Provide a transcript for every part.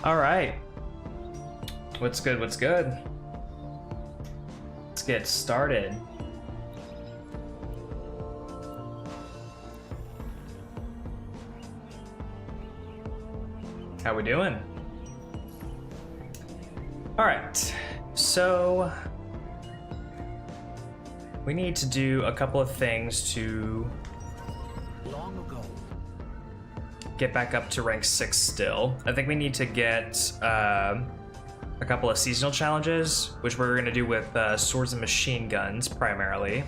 All right. What's good? What's good? Let's get started. How we doing? All right. So we need to do a couple of things to get back up to rank 6 still. I think we need to get a couple of seasonal challenges, which we're gonna do with swords and machine guns primarily.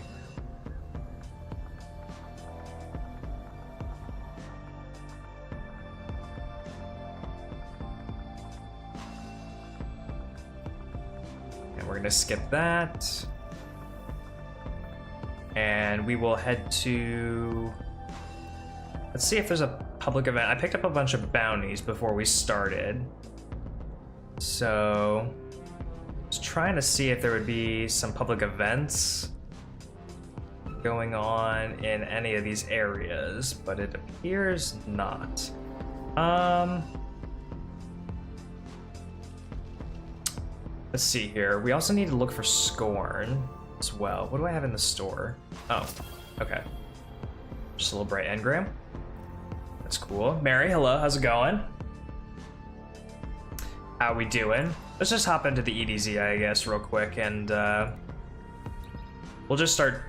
And we're gonna skip that. And we will head to... Let's see if there's a public event. I picked up a bunch of bounties before we started. So, I was trying to see if there would be some public events going on in any of these areas, but it appears not. Let's see here. We also need to look for Scorn as well. What do I have in the store? Oh, okay. Just a little bright engram. That's cool. Mary, hello, how's it going? How we doing? Let's just hop into the EDZ, I guess, real quick, and we'll just start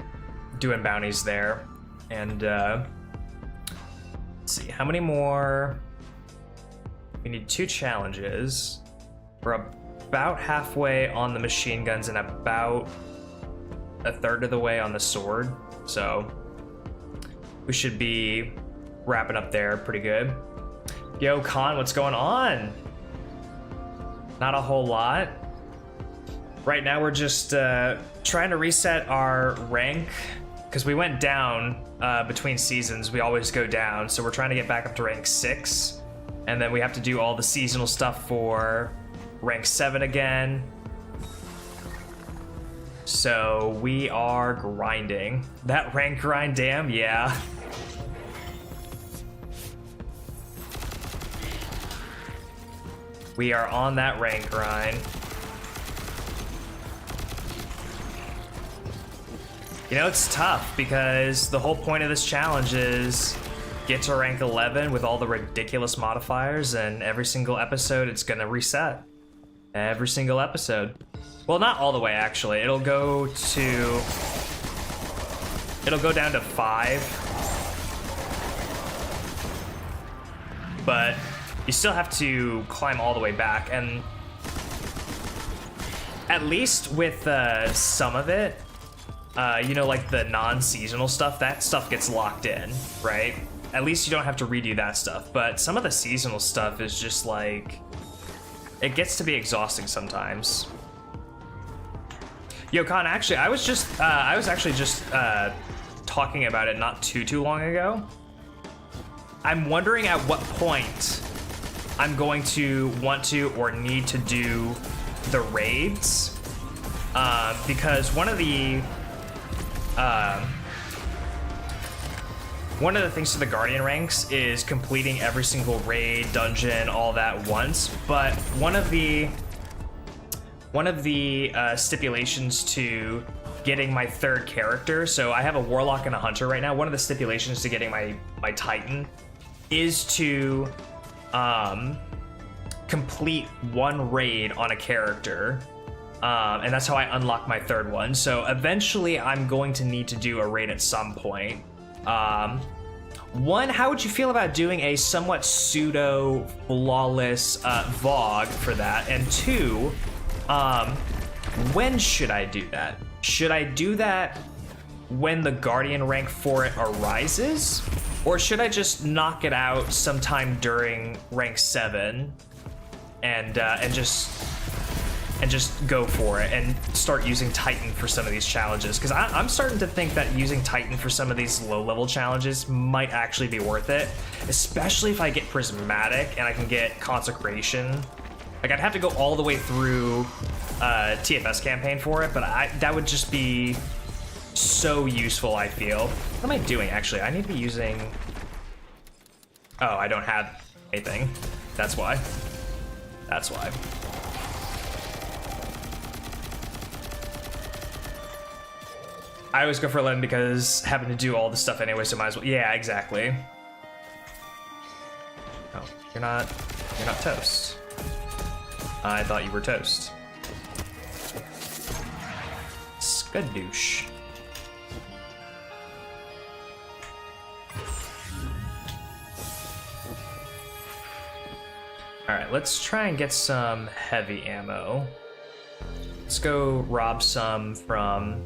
doing bounties there. And let's see, how many more? We need 2 challenges. We're about halfway on the machine guns and about a third of the way on the sword, so we should be wrapping up there pretty good. Yo, Khan, what's going on? Not a whole lot. Right now we're just trying to reset our rank because we went down between seasons. We always go down, so we're trying to get back up to rank 6, and then we have to do all the seasonal stuff for rank 7 again. So we are grinding. That rank grind, damn, yeah. We are on that rank grind. You know, it's tough because the whole point of this challenge is get to rank 11 with all the ridiculous modifiers, and every single episode it's gonna reset. Every single episode. Well, not all the way, actually. It'll go down to 5. But you still have to climb all the way back, and at least with some of it, you know, like the non-seasonal stuff, that stuff gets locked in, right? At least you don't have to redo that stuff, but some of the seasonal stuff is just like, it gets to be exhausting sometimes. Yo, Khan, actually, I was actually just talking about it not too long ago. I'm wondering at what point I'm going to want to or need to do the raids, because one of the things to the Guardian ranks is completing every single raid, dungeon, all that once. But one of the stipulations to getting my 3rd character, so I have a Warlock and a Hunter right now. One of the stipulations to getting my Titan is to complete 1 raid on a character, and that's how I unlock my 3rd one. So eventually I'm going to need to do a raid at some point. 1, how would you feel about doing a somewhat pseudo flawless VOG for that? And 2, when should I do that? Should I do that when the Guardian rank for it arises? Or should I just knock it out sometime during rank 7 and just go for it and start using Titan for some of these challenges? Because I'm starting to think that using Titan for some of these low-level challenges might actually be worth it, especially if I get Prismatic and I can get Consecration. Like, I'd have to go all the way through TFS campaign for it, but that would just be so useful, I feel. What am I doing, actually? I need to be using... Oh, I don't have anything. That's why. That's why. I always go for 11 because having to do all the stuff anyway, so might as well. Yeah, exactly. Oh, you're not toast. I thought you were toast. Skadoosh. Alright, let's try and get some heavy ammo. Let's go rob some from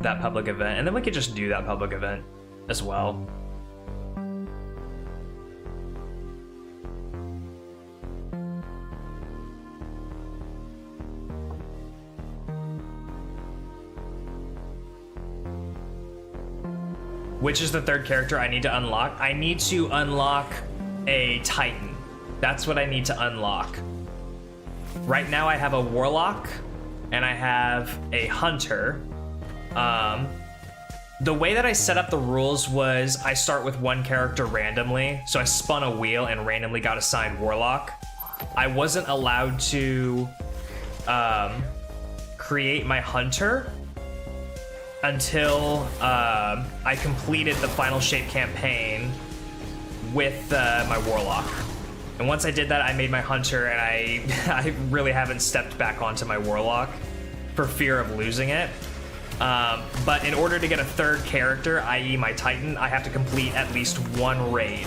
that public event, and then we could just do that public event as well. Which is the third character I need to unlock? I need to unlock a Titan. That's what I need to unlock. Right now I have a Warlock and I have a Hunter. The way that I set up the rules was I start with one character randomly. So I spun a wheel and randomly got assigned Warlock. I wasn't allowed to create my Hunter until I completed the Final Shape campaign with my Warlock. And once I did that, I made my Hunter, and I really haven't stepped back onto my Warlock for fear of losing it. But in order to get a third character, i.e. my Titan, I have to complete at least one raid.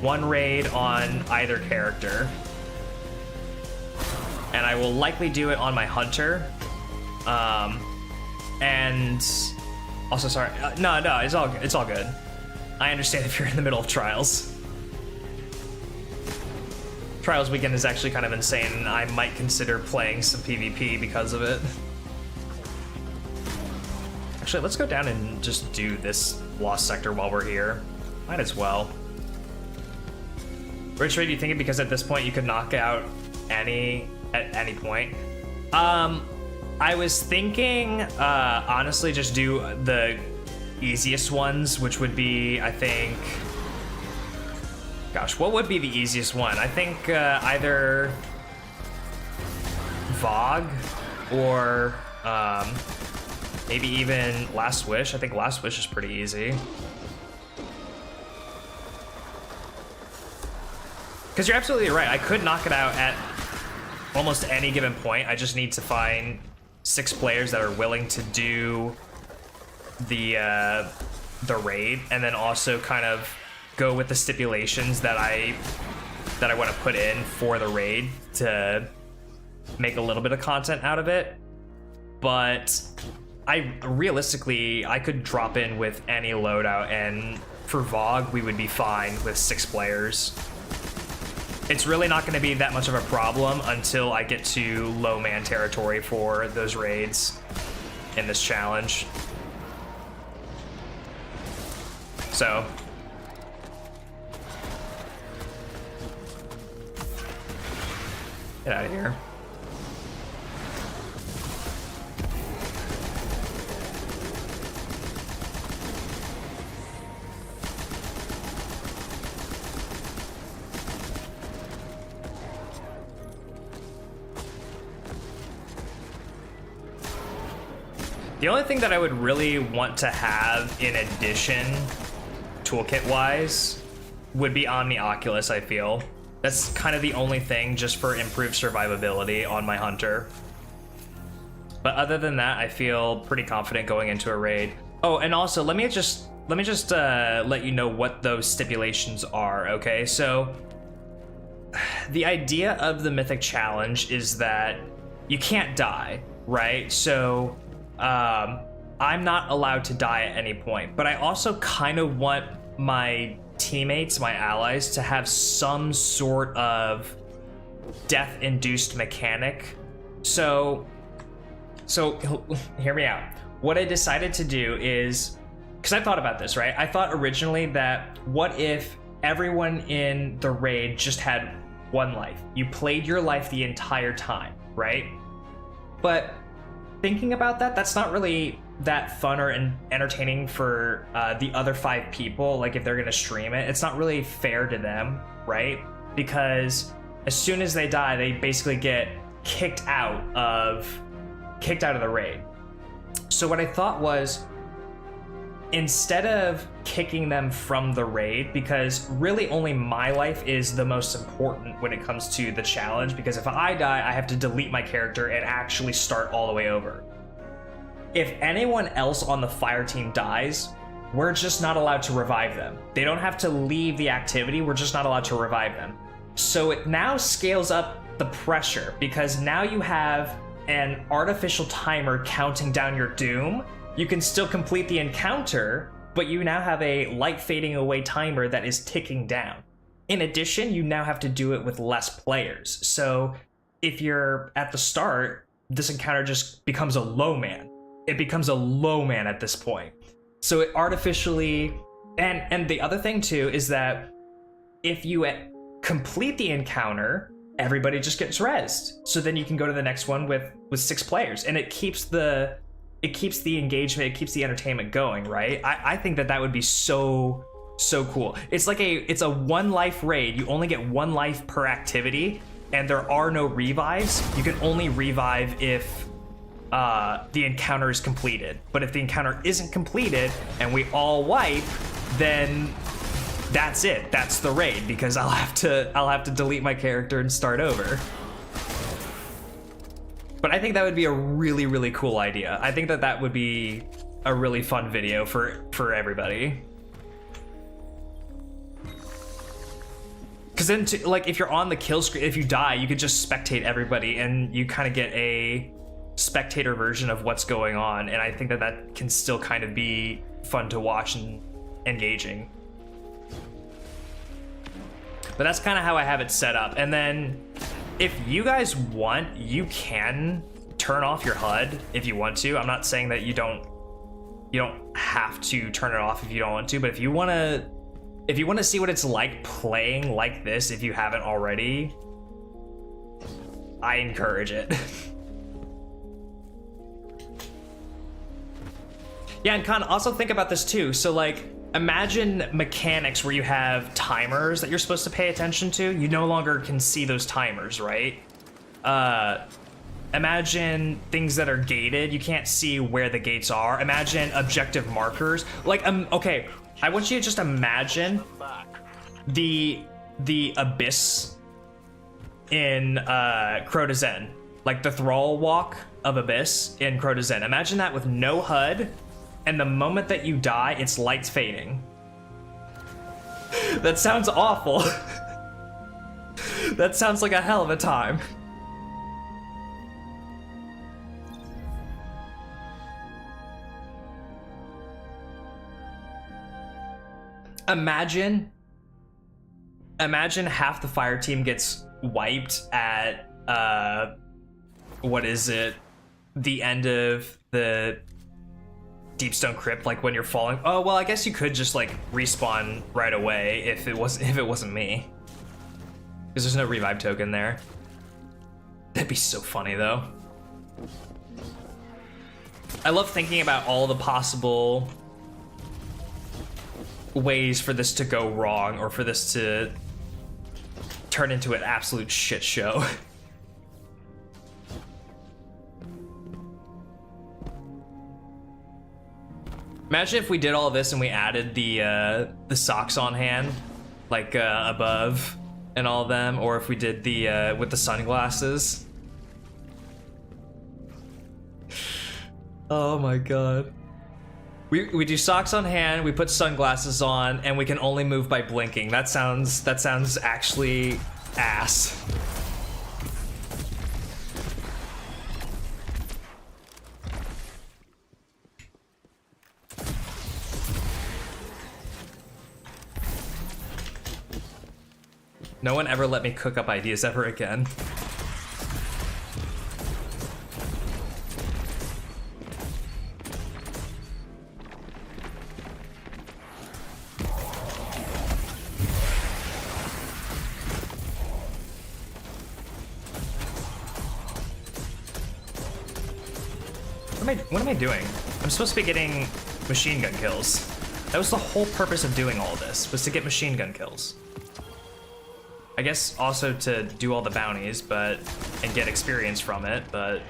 One raid on either character. And I will likely do it on my Hunter. And also, sorry, no, it's all good. I understand if you're in the middle of Trials. Trials weekend is actually kind of insane, and I might consider playing some PvP because of it. Actually, let's go down and just do this Lost Sector while we're here. Might as well. Which way do you think it? Because at this point you could knock out at any point. I was thinking, honestly, just do the easiest ones, which would be, I think... Gosh, what would be the easiest one? I think either Vogue or maybe even Last Wish. I think Last Wish is pretty easy. Because you're absolutely right. I could knock it out at almost any given point. I just need to find 6 players that are willing to do the raid, and then also kind of go with the stipulations that I want to put in for the raid to make a little bit of content out of it. But realistically, I could drop in with any loadout, and for Vogue, we would be fine with 6 players. It's really not going to be that much of a problem until I get to low man territory for those raids in this challenge. So... get out of here. The only thing that I would really want to have in addition, toolkit-wise, would be Omni Oculus, I feel. That's kind of the only thing, just for improved survivability on my Hunter. But other than that, I feel pretty confident going into a raid. Oh, and also, let me just let you know what those stipulations are, okay? So, the idea of the Mythic Challenge is that you can't die, right? So, I'm not allowed to die at any point, but I also kind of want my teammates, my allies, to have some sort of death-induced mechanic. So hear me out. What I decided to do is, because I thought about this, right? I thought originally that what if everyone in the raid just had one life? You played your life the entire time, right? But thinking about that, that's not really that fun or entertaining for the other 5 people. Like, if they're gonna stream it, it's not really fair to them, right? Because as soon as they die, they basically get kicked out of the raid. So what I thought was, instead of kicking them from the raid, because really only my life is the most important when it comes to the challenge, because if I die, I have to delete my character and actually start all the way over. If anyone else on the fire team dies, we're just not allowed to revive them. They don't have to leave the activity, we're just not allowed to revive them. So it now scales up the pressure, because now you have an artificial timer counting down your doom. You can still complete the encounter, but you now have a light fading away timer that is ticking down. In addition, you now have to do it with less players. So if you're at the start, this encounter just becomes a low man. It becomes a low man at this point. So it artificially, and the other thing too is that if you complete the encounter, everybody just gets rezzed. So then you can go to the next one with 6 players, and it keeps the engagement, it keeps the entertainment going, right? I think that would be so cool. It's like it's a 1 life raid. You only get 1 life per activity, and there are no revives. You can only revive if the encounter is completed. But if the encounter isn't completed and we all wipe, then that's it. That's the raid, because I'll have to delete my character and start over. But I think that would be a really, really cool idea. I think that would be a really fun video for everybody. Because then, like, if you're on the kill screen, if you die, you could just spectate everybody, and you kind of get a spectator version of what's going on. And I think that can still kind of be fun to watch and engaging. But that's kind of how I have it set up. And then if you guys want, you can turn off your HUD if you want to. I'm not saying that you don't have to turn it off if you don't want to, but if you want to see what it's like playing like this, if you haven't already, I encourage it. Yeah, and Khan, also think about this too. So like, imagine mechanics where you have timers that you're supposed to pay attention to. You no longer can see those timers, right? Imagine things that are gated. You can't see where the gates are. Imagine objective markers. Like, okay, I want you to just imagine the abyss in Crota Zen, like the thrall walk of abyss in Crota Zen. Imagine that with no HUD. And the moment that you die, it's lights fading. That sounds awful. That sounds like a hell of a time. Imagine half the fire team gets wiped at, what is it? The end of the Deepstone Crypt, like when you're falling. Oh, well, I guess you could just like respawn right away if it wasn't me, because there's no revive token there. That'd be so funny though. I love thinking about all the possible ways for this to go wrong, or for this to turn into an absolute shit show. Imagine if we did all this and we added the socks on hand, like above and all of them, or if we did the with the sunglasses. Oh my god. We do socks on hand, we put sunglasses on, and we can only move by blinking. That sounds actually ass. No one ever let me cook up ideas ever again. What am I doing? I'm supposed to be getting machine gun kills. That was the whole purpose of doing all this, was to get machine gun kills. I guess also to do all the bounties, but and get experience from it, but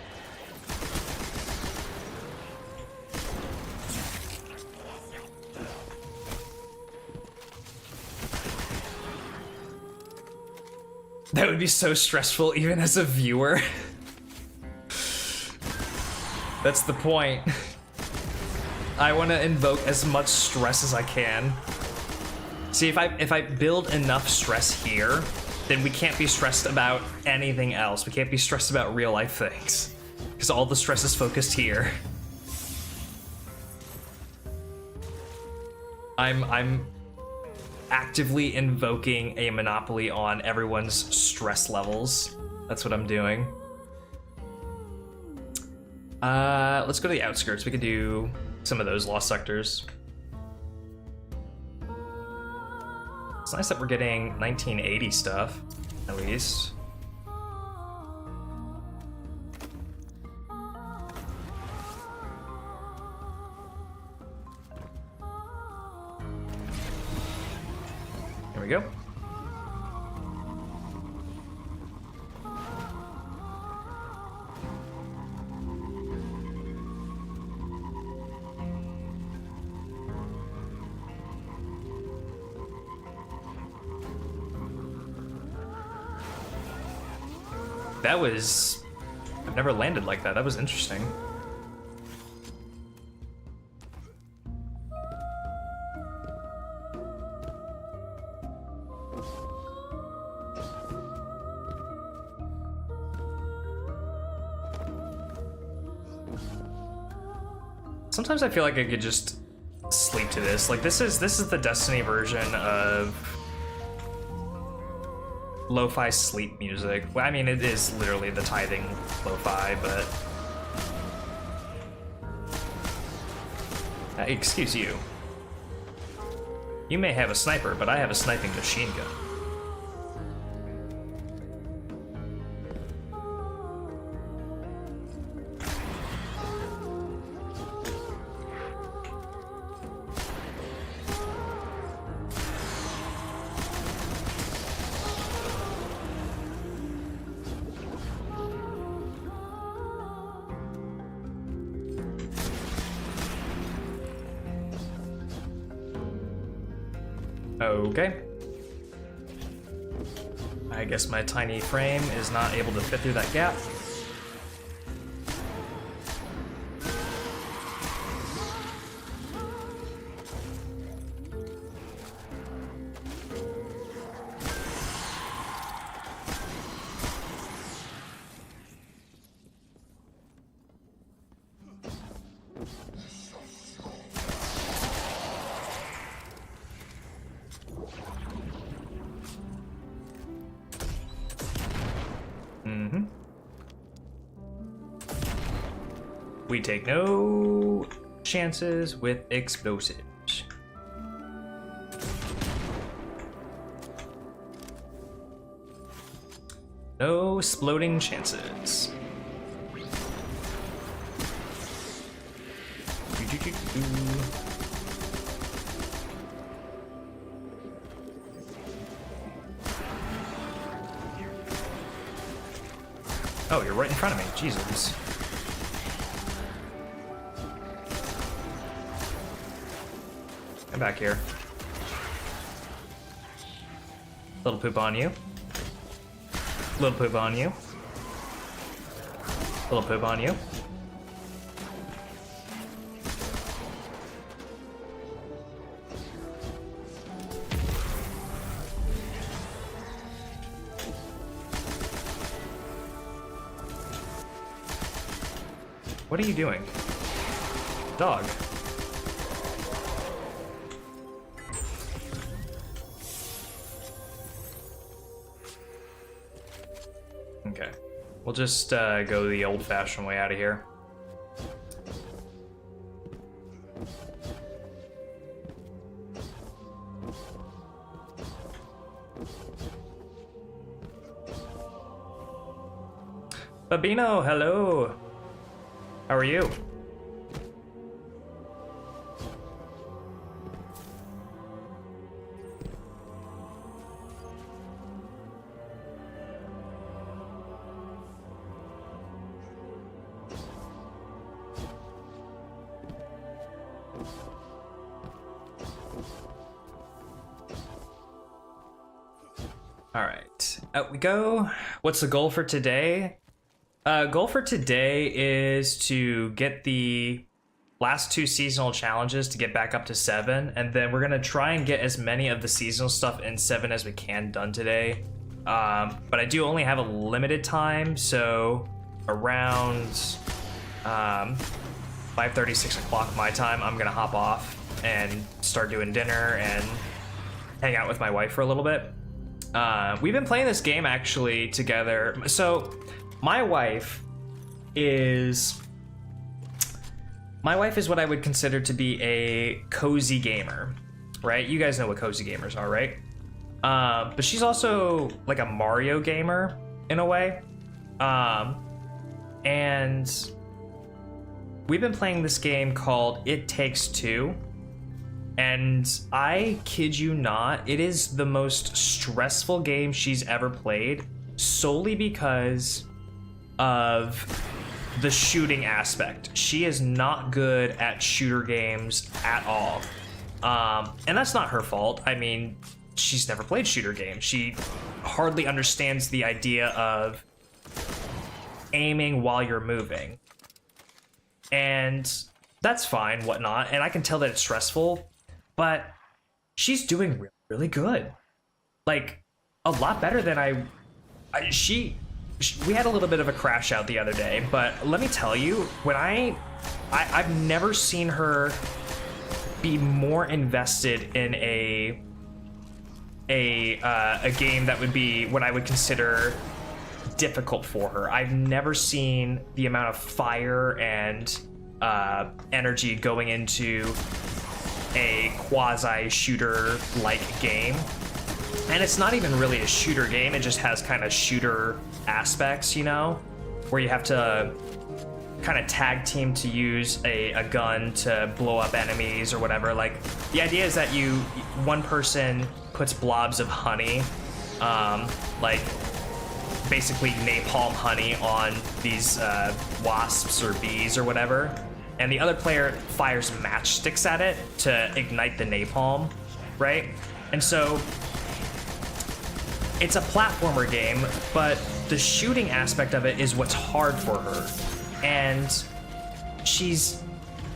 that would be so stressful even as a viewer. That's the point. I want to invoke as much stress as I can. See, if I build enough stress here, then we can't be stressed about anything else. We can't be stressed about real life things, because all the stress is focused here. I'm actively invoking a monopoly on everyone's stress levels. That's what I'm doing. Let's go to the outskirts. We could do some of those lost sectors. It's nice that we're getting 1980 stuff, at least. Here we go. That was... I've never landed like that. That was interesting. Sometimes I feel like I could just sleep to this. Like this is the Destiny version of lo-fi sleep music. Well, I mean, it is literally the tithing lo-fi, but excuse you. You may have a sniper, but I have a sniping machine gun. Okay. I guess my tiny frame is not able to fit through that gap. We take no chances with explosives. No exploding chances. Oh, you're right in front of me. Jesus. Come back here. Little poop on you. Little poop on you. Little poop on you. What are you doing? Dog. Okay. We'll just go the old-fashioned way out of here. Babino, hello! How are you? All right, out we go. What's the goal for today? Goal for today is to get the last 2 seasonal challenges to get back up to 7, and then we're gonna try and get as many of the seasonal stuff in 7 as we can done today. But I do only have a limited time, so around 5:30, 6 o'clock my time, I'm gonna hop off and start doing dinner and hang out with my wife for a little bit. We've been playing this game actually together. So my wife is what I would consider to be a cozy gamer, right? You guys know what cozy gamers are, right? But she's also like a Mario gamer in a way. And we've been playing this game called It Takes Two. And I kid you not, it is the most stressful game she's ever played, solely because of the shooting aspect. She is not good at shooter games at all. And that's not her fault. I mean, she's never played shooter games. She hardly understands the idea of aiming while you're moving. And that's fine, whatnot. And I can tell that it's stressful, but she's doing really good. Like, a lot better than we had a little bit of a crash out the other day, but let me tell you, when I've never seen her be more invested in a game that would be what I would consider difficult for her. I've never seen the amount of fire and energy going into a quasi-shooter like game. And it's not even really a shooter game, it just has kind of shooter aspects, you know, where you have to kind of tag team to use a gun to blow up enemies or whatever. Like, the idea is that one person puts blobs of honey, like basically napalm honey on these wasps or bees or whatever, and the other player fires matchsticks at it to ignite the napalm, right? And so it's a platformer game, but the shooting aspect of it is what's hard for her. And she's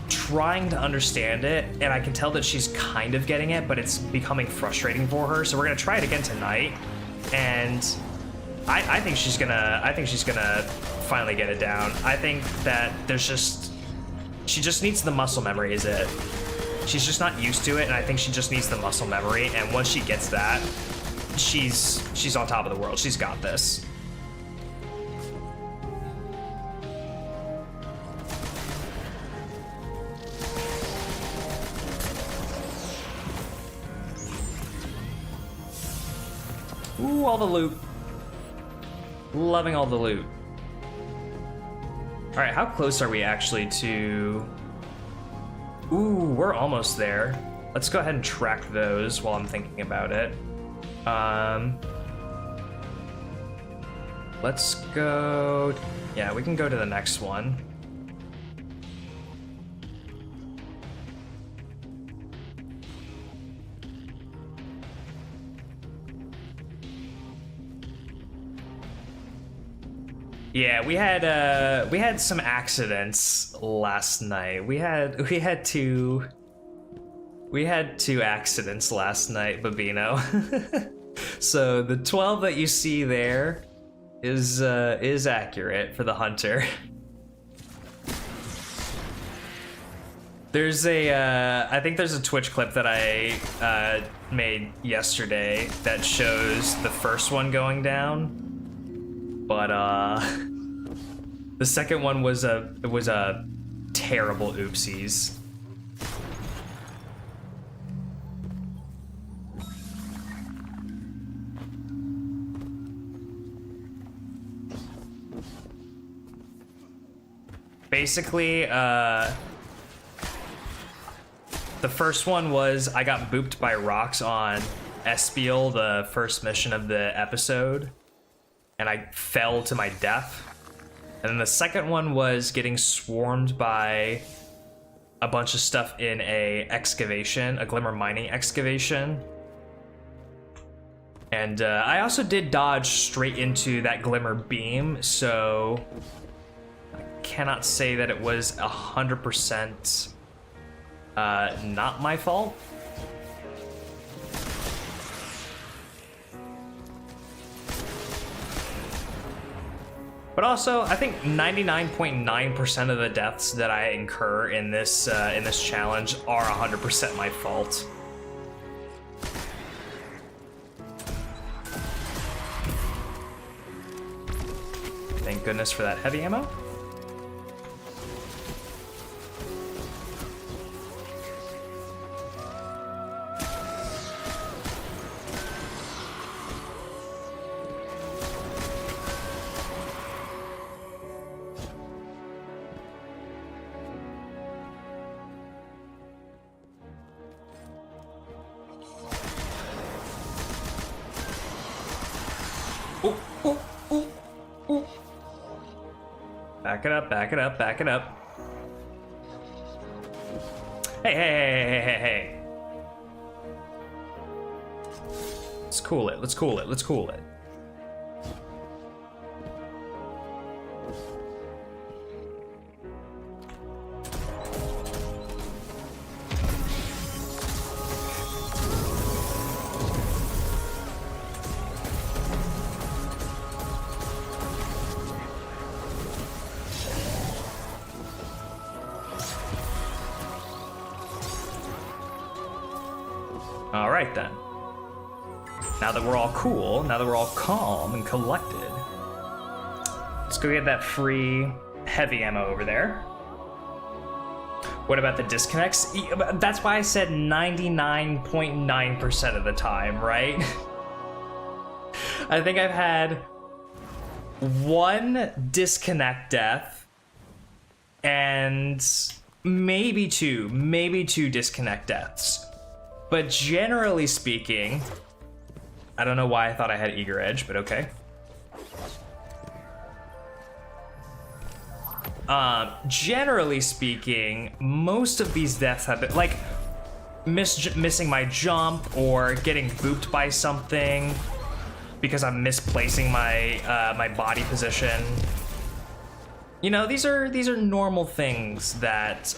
trying to understand it, and I can tell that she's kind of getting it, but it's becoming frustrating for her. So we're gonna try it again tonight, and I think she's gonna finally get it down. I think that she just needs the muscle memory, is it? She's just not used to it, and I think she just needs the muscle memory, and once she gets that, she's on top of the world. She's got this. Ooh, all the loot. Loving all the loot. All right, how close are we actually to... Ooh, we're almost there. Let's go ahead and track those while I'm thinking about it. Let's go... Yeah, we can go to the next one. Yeah, we had some accidents last night. We had two accidents last night, Babino. So the 12 that you see there is accurate for the hunter. There's I think there's a Twitch clip that I made yesterday that shows the first one going down. But the second one was a terrible oopsies. Basically, the first one was I got booped by rocks on Espiel, the first mission of the episode, and I fell to my death. And then the second one was getting swarmed by a bunch of stuff in a glimmer mining excavation. And I also did dodge straight into that glimmer beam, so I cannot say that it was 100% not my fault. But also, I think 99.9% of the deaths that I incur in this challenge are 100% my fault. Thank goodness for that heavy ammo. Back it up, back it up, back it up. Hey, hey, hey, hey, hey, hey. Let's cool it, let's cool it, let's cool it. All right then. Now that we're all cool, now that we're all calm and collected, let's go get that free heavy ammo over there. What about the disconnects? That's why I said 99.9% of the time, right? I think I've had one disconnect death and maybe two disconnect deaths. But generally speaking, I don't know why I thought I had Eager Edge, but okay. Generally speaking, most of these deaths have been like missing my jump or getting booped by something because I'm misplacing my my body position. You know, these are normal things that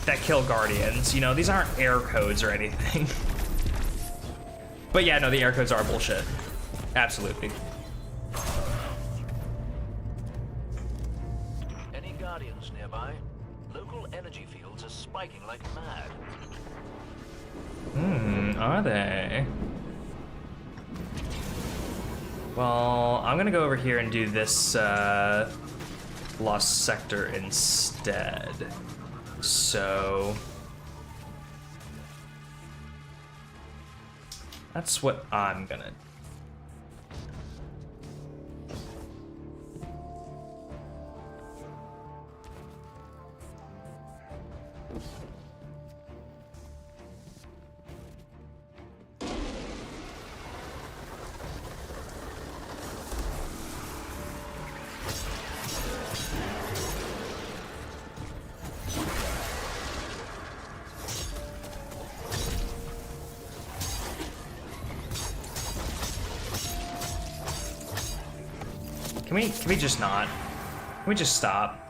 that kill Guardians. You know, these aren't error codes or anything. But yeah, no, the error codes are bullshit. Absolutely. Any Guardians nearby? Local energy fields are spiking like mad. Are they? Well, I'm gonna go over here and do this Lost Sector instead. So that's what I'm gonna do. Can we just not? Can we just stop?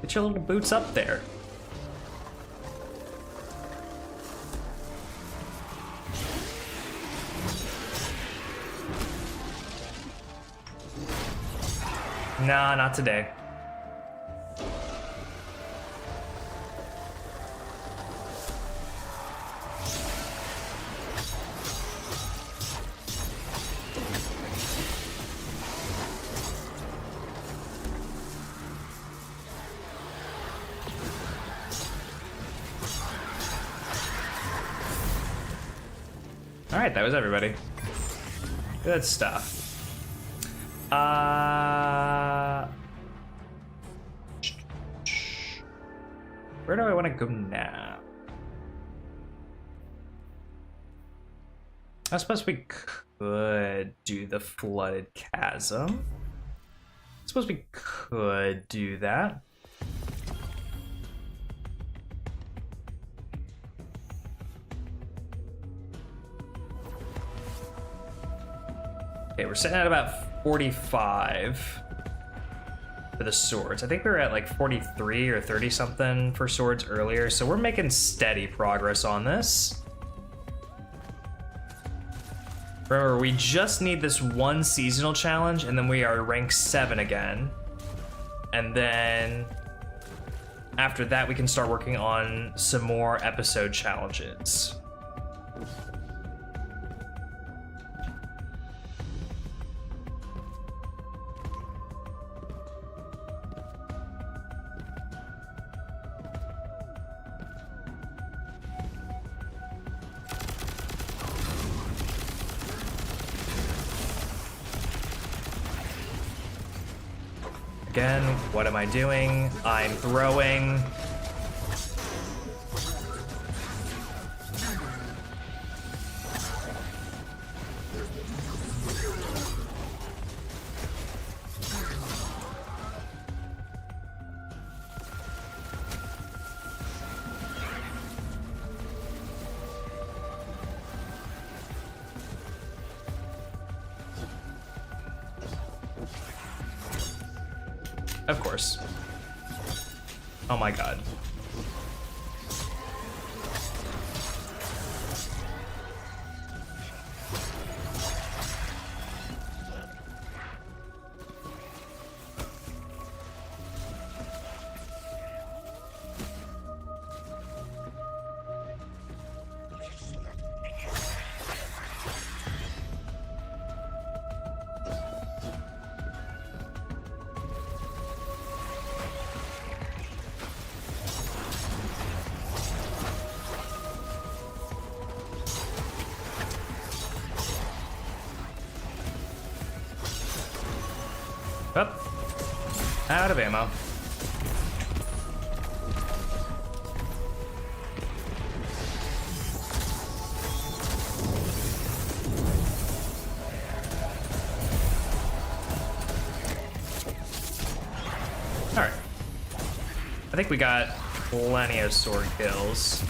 Get your little boots up there. Nah, not today. All right, that was everybody. Good stuff. Where do I want to go now? I suppose we could do the flooded chasm. I suppose we could do that. Okay, we're sitting at about 45 for the swords. I think we were at like 43 or 30 something for swords earlier, so we're making steady progress on this. Remember, we just need this one seasonal challenge, and then we are rank 7 again. And then after that, we can start working on some more episode challenges. Again, what am I doing? I'm throwing. Of course. Oh my god. Up. Out of ammo. Alright. I think we got plenty of sword kills.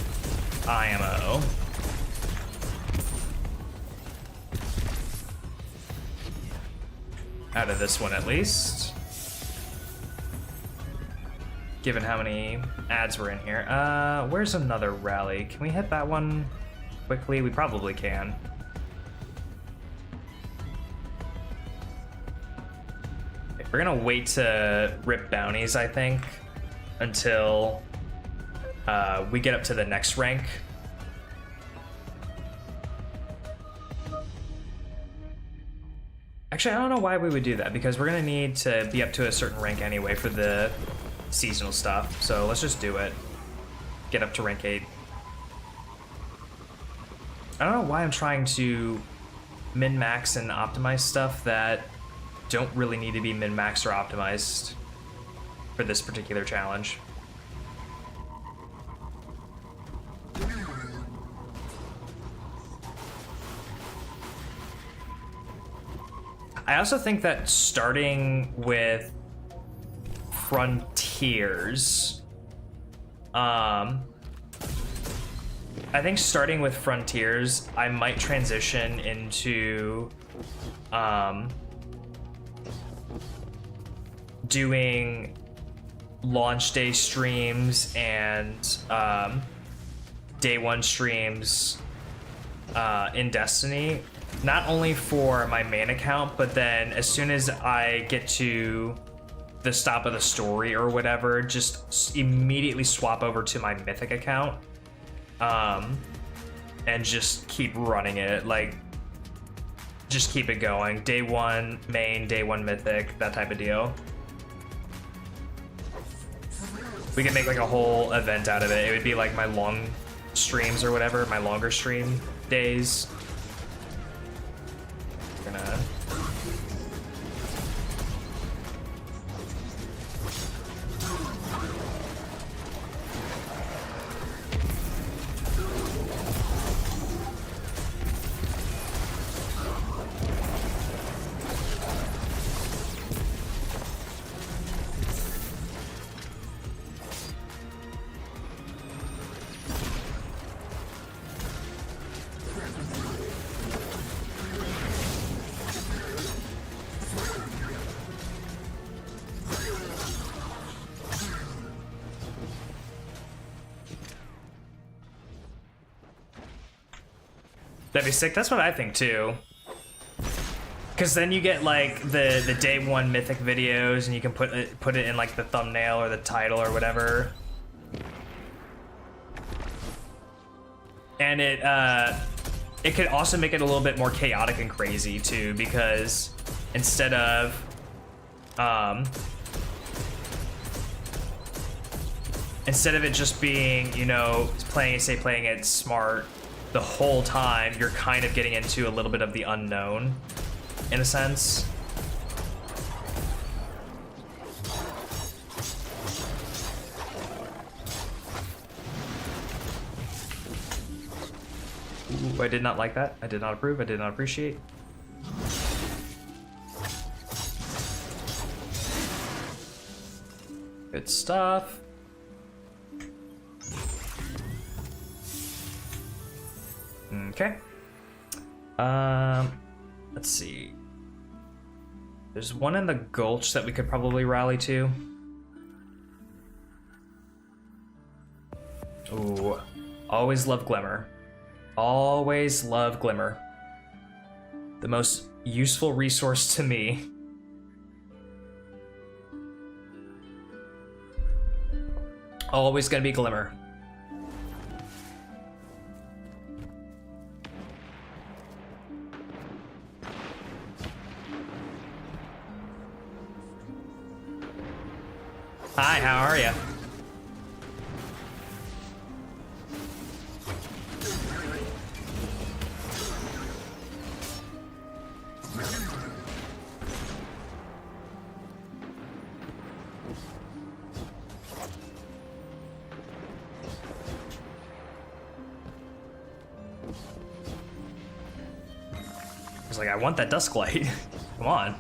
IMO. Out of this one at least. Given how many ads were in here. Where's another rally? Can we hit that one quickly? We probably can. Okay, we're gonna wait to rip bounties, I think, until we get up to the next rank. Actually, I don't know why we would do that, because we're gonna need to be up to a certain rank anyway for the seasonal stuff. So let's just do it. Get up to rank 8. I don't know why I'm trying to min-max and optimize stuff that don't really need to be min-maxed or optimized for this particular challenge. I also think that starting with Frontiers, I think starting with Frontiers, I might transition into doing launch day streams and day 1 streams in Destiny. Not only for my main account, but then as soon as I get to the stop of the story or whatever, just immediately swap over to my Mythic account and just keep running it. Like, just keep it going. Day 1 main, day 1 Mythic, that type of deal. We can make like a whole event out of it. It would be like my long streams or whatever, my longer stream days. We're gonna... That'd be sick. That's what I think too. Because then you get like the day one mythic videos, and you can put it in like the thumbnail or the title or whatever. And it could also make it a little bit more chaotic and crazy too, because instead of it just being, you know, playing it smart the whole time, you're kind of getting into a little bit of the unknown, in a sense. Ooh, I did not like that. I did not approve. I did not appreciate. Good stuff. Okay. Let's see. There's one in the Gulch that we could probably rally to. Ooh, always love Glimmer. Always love Glimmer. The most useful resource to me. Always gonna be Glimmer. Hi, how are you? I was like, I want that dusk light. Come on.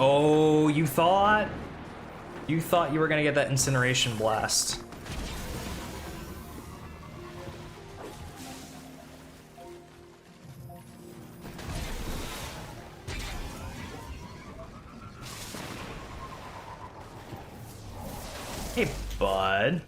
Oh, you thought you were gonna get that incineration blast. Hey, bud.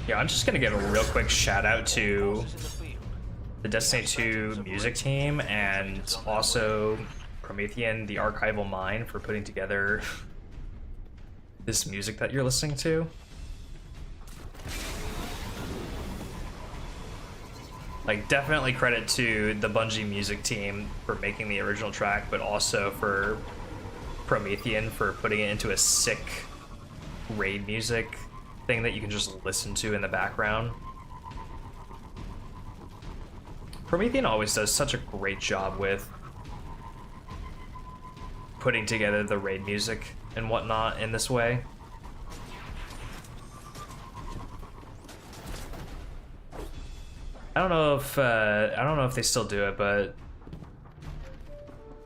Yeah, I'm just gonna give a real quick shout out to the Destiny 2 music team and also Promethean, the Archival Mind, for putting together this music that you're listening to. Like, definitely credit to the Bungie music team for making the original track, but also for Promethean for putting it into a sick raid music thing that you can just listen to in the background. Promethean always does such a great job with putting together the raid music and whatnot in this way. I don't know if they still do it, but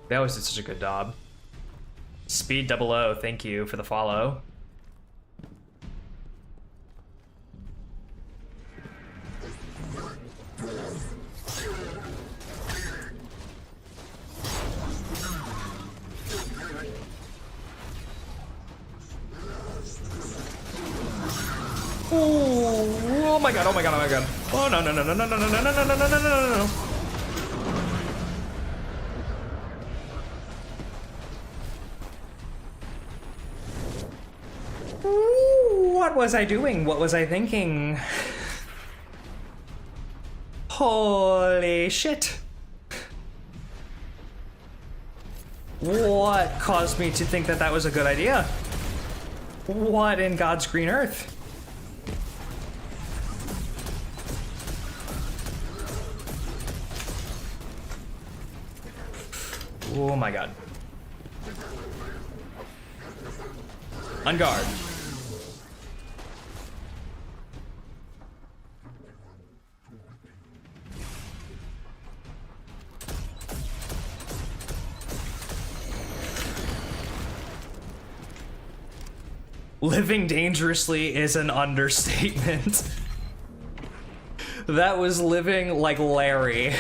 they always did such a good job. Speed 00, thank you for the follow. Oh my god, oh my god, oh my god. Oh no, no, no, no, no, no, no, no, no, no, no, no, no, no. What was I doing? What was I thinking? Holy shit. What caused me to think that that was a good idea? What in God's green earth? Oh my god. On guard. Living dangerously is an understatement. That was living like Larry.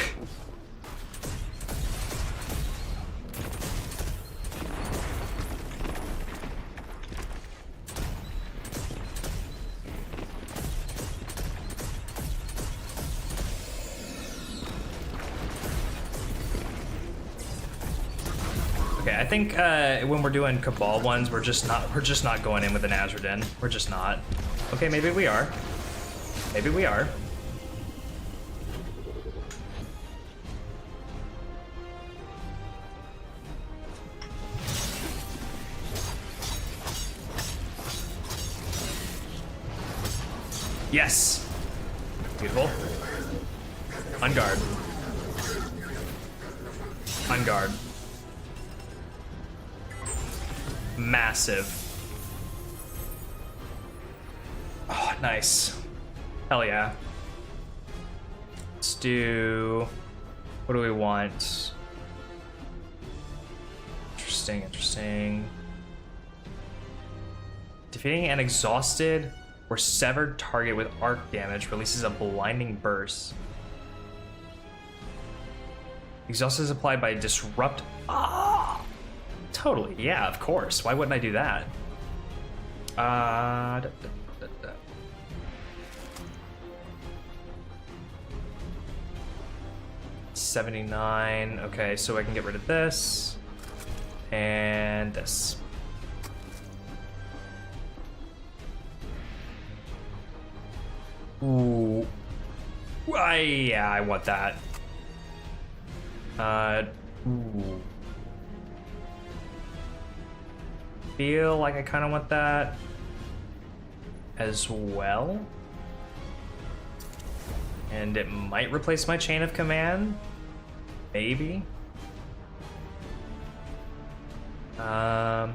Okay, I think when we're doing Cabal ones, we're just not going in with an Azradin. We're just not. Okay, maybe we are. Maybe we are. Yes. Beautiful. On guard. On guard. Massive. Oh, nice. Hell yeah. Let's do... What do we want? Interesting, interesting. Defeating an exhausted or severed target with arc damage releases a blinding burst. Exhausted is applied by disrupt... Ah! Totally, yeah, of course. Why wouldn't I do that? 79. Okay, so I can get rid of this. And this. Ooh. Yeah, I want that. Ooh. Feel like I kind of want that as well. And it might replace my chain of command. Maybe. Okay,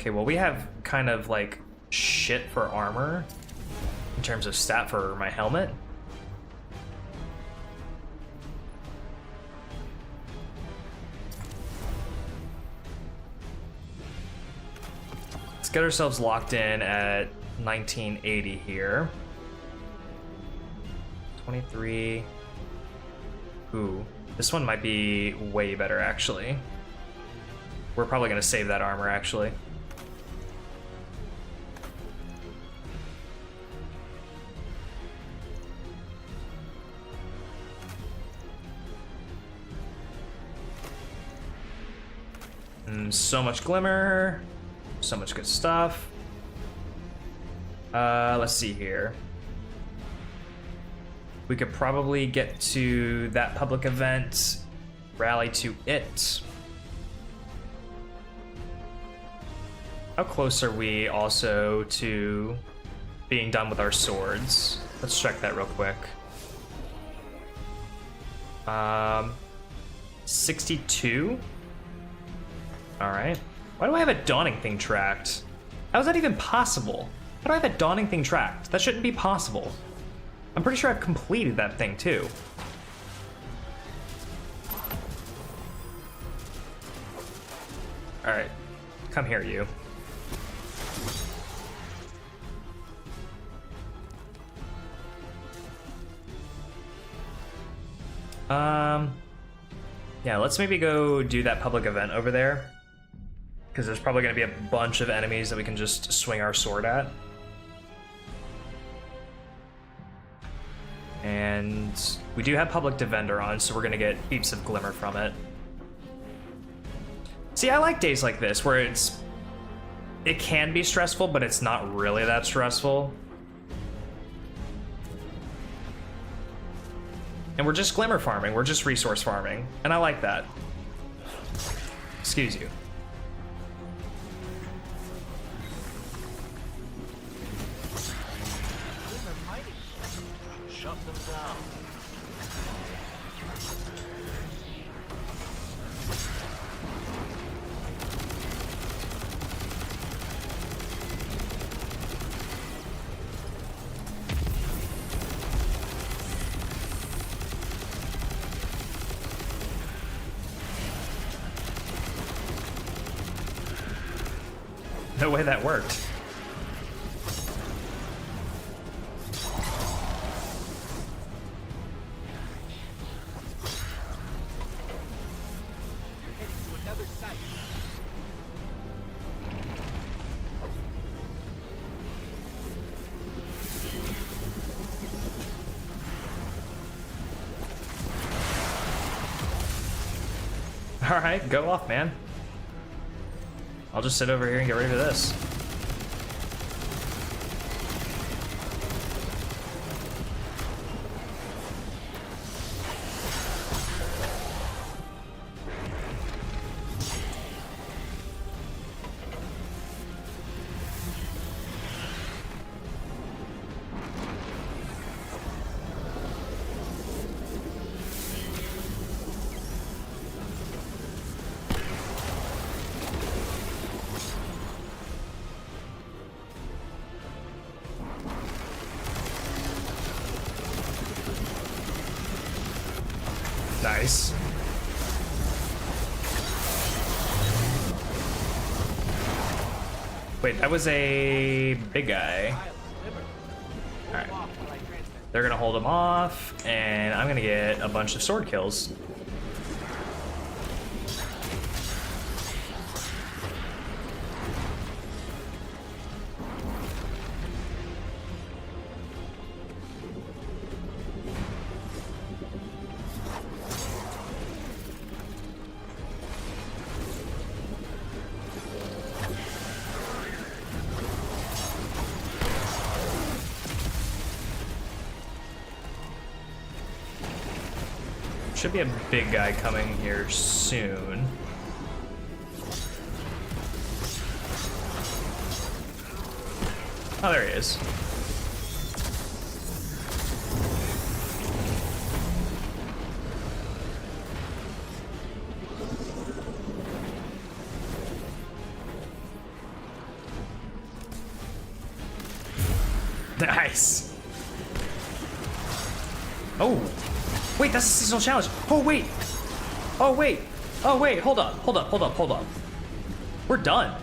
well, we have kind of like shit for armor in terms of stat for my helmet. Let's get ourselves locked in at 1980 here. 23. Ooh, this one might be way better actually. We're probably gonna save that armor actually. So much glimmer, so much good stuff. Let's see here. We could probably get to that public event, rally to it. How close are we also to being done with our swords? Let's check that real quick. 62? All right. Why do I have a dawning thing tracked? How is that even possible? How do I have a dawning thing tracked? That shouldn't be possible. I'm pretty sure I've completed that thing too. All right, come here, you. Yeah, let's maybe go do that public event over there. because there's probably going to be a bunch of enemies that we can just swing our sword at. And we do have Public Defender on, so we're going to get heaps of glimmer from it. See, I like days like this, where it can be stressful, but it's not really that stressful. And we're just glimmer farming, we're just resource farming, and I like that. Excuse you. Shut them down. No way that worked. All right, go off, man. I'll just sit over here and get ready for this. Nice. Wait, that was a big guy. Alright. They're gonna hold him off, and I'm gonna get a bunch of sword kills. Should be a big guy coming here soon. Oh, there he is. Nice. Oh. Wait, that's a seasonal challenge. Oh, wait. Oh, wait. Oh, wait. Hold up. Hold up. Hold up. Hold up. We're done.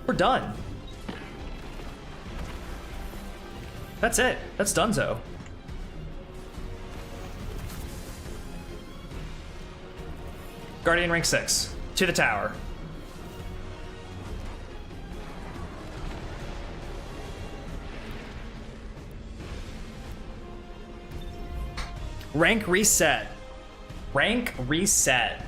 We're done. That's it. That's donezo. Guardian rank 6. To the tower. Rank reset. Rank reset.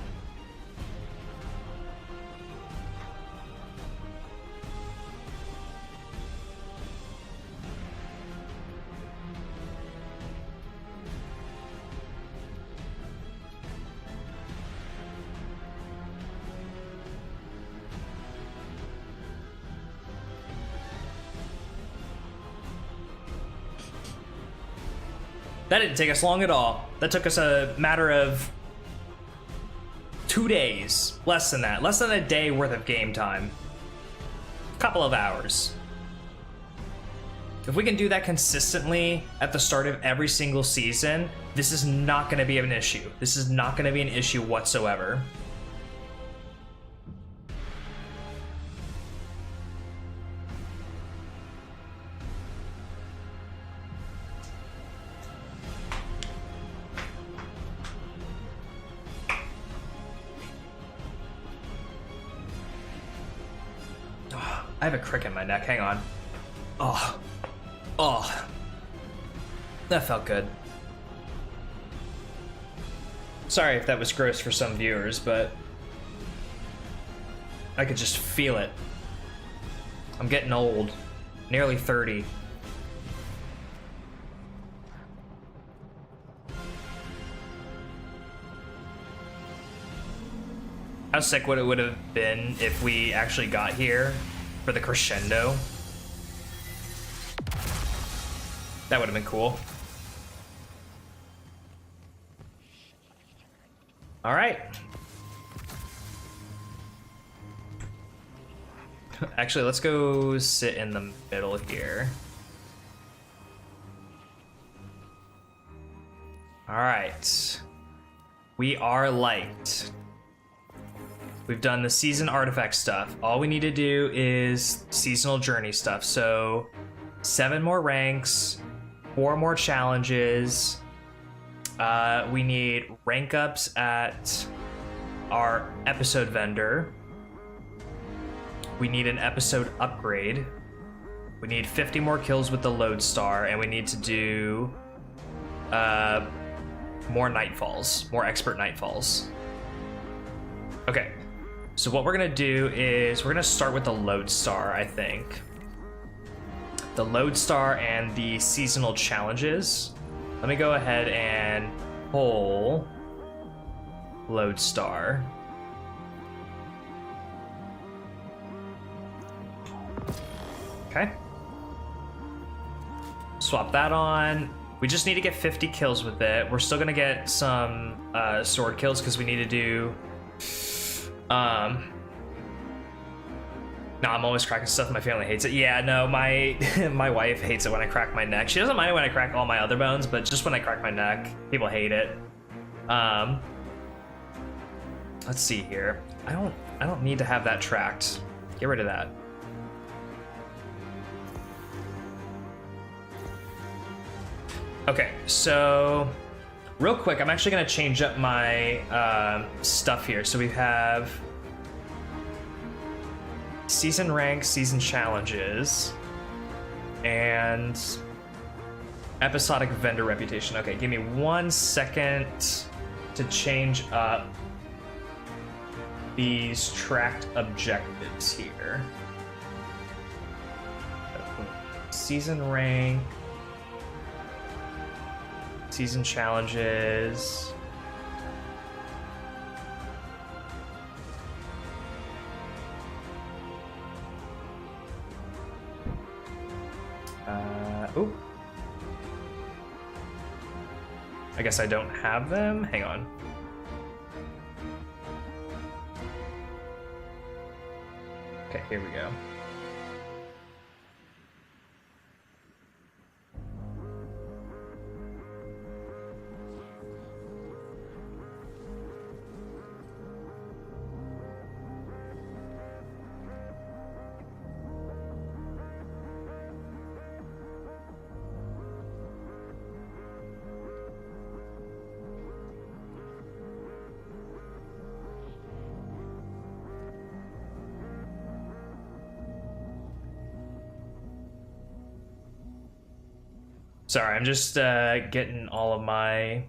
That didn't take us long at all. That took us a matter of 2 days. Less than that. Less than a day worth of game time. Couple of hours. If we can do that consistently at the start of every single season, this is not going to be an issue. This is not going to be an issue whatsoever. I have a crick in my neck. Hang on. Oh. Oh. That felt good. Sorry if that was gross for some viewers, but I could just feel it. I'm getting old. Nearly 30. How sick would it would have been if we actually got here for the crescendo? That would have been cool. All right. Actually, let's go sit in the middle here. All right. We are light. We've done the season artifact stuff. All we need to do is seasonal journey stuff. So 7 more ranks, 4 more challenges. We need rank ups at our episode vendor. We need an episode upgrade. We need 50 more kills with the lodestar, and we need to do more nightfalls, more expert nightfalls. Okay, so what we're gonna do is we're gonna start with the lodestar, I think. The lodestar and the seasonal challenges. Let me go ahead and pull lodestar. Okay. Swap that on. We just need to get 50 kills with it. We're still gonna get some sword kills because we need to do. No, I'm always cracking stuff. My family hates it. Yeah, no, my my wife hates it when I crack my neck. She doesn't mind it when I crack all my other bones, but just when I crack my neck, people hate it. Let's see here. I don't need to have that tracked. Get rid of that. Okay, so real quick, I'm actually gonna change up my stuff here. So we have season rank, season challenges, and episodic vendor reputation. Okay, give me 1 second to change up these tracked objectives here. Season rank, season challenges. Oh. I guess I don't have them. Hang on. Okay, here we go. Sorry, I'm just getting all of my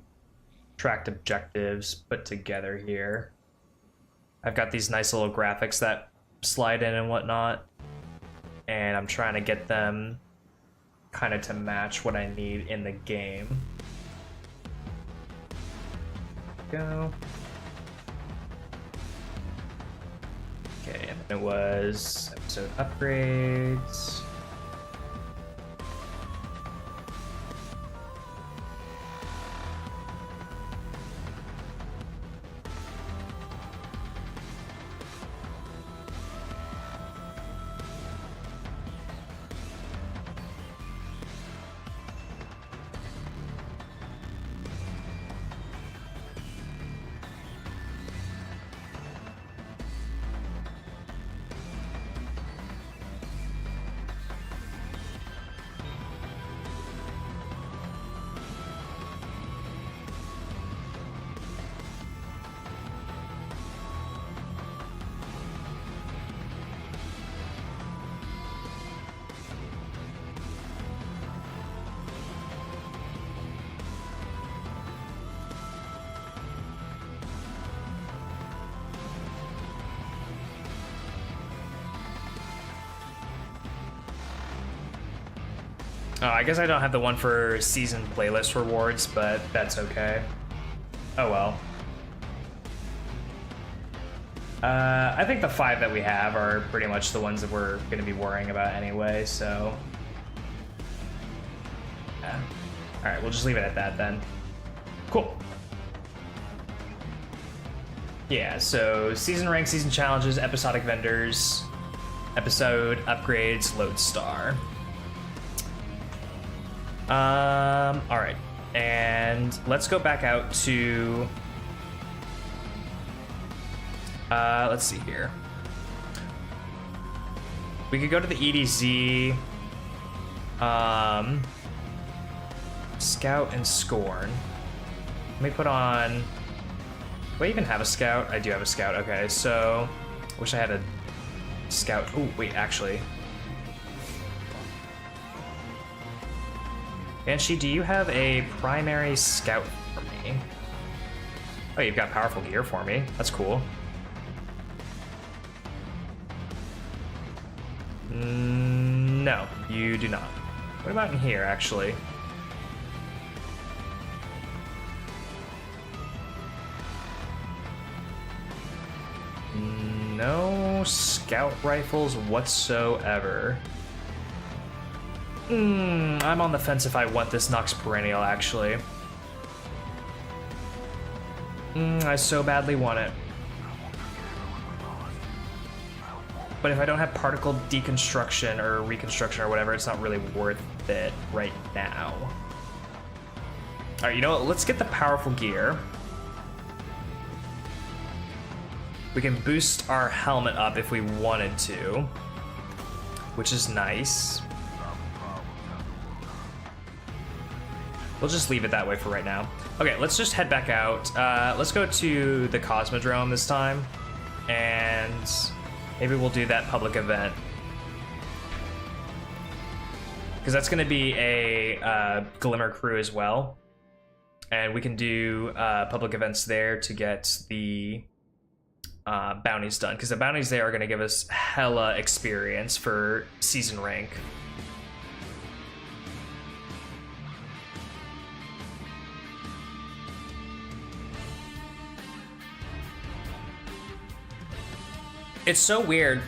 tracked objectives put together here. I've got these nice little graphics that slide in and whatnot, and I'm trying to get them kind of to match what I need in the game. Go. Okay, and then it was episode upgrades. Oh, I guess I don't have the one for season playlist rewards, but that's okay. Oh well. I think the 5 that we have are pretty much the ones that we're going to be worrying about anyway, so... Yeah. Alright, we'll just leave it at that then. Cool. Yeah, so season rank, season challenges, episodic vendors, episode upgrades, lodestar. Alright. And let's go back out to... let's see here. We could go to the EDZ, Scout and Scorn. Let me put on... Do I even have a Scout? I do have a Scout. Okay, so... Wish I had a Scout. Oh, wait, actually. Banshee, do you have a primary Scout for me? Oh, you've got powerful gear for me. That's cool. No, you do not. What about in here, actually? No scout rifles whatsoever. I'm on the fence if I want this Nox Perennial, actually. I so badly want it. But if I don't have particle deconstruction or reconstruction or whatever, it's not really worth it right now. All right, you know what? Let's get the powerful gear. We can boost our helmet up if we wanted to, which is nice. We'll just leave it that way for right now. Okay, let's just head back out. Let's go to the Cosmodrome this time, and maybe we'll do that public event. Because that's going to be a Glimmer crew as well. And we can do public events there to get the bounties done. Because the bounties there are going to give us hella experience for season rank. It's so weird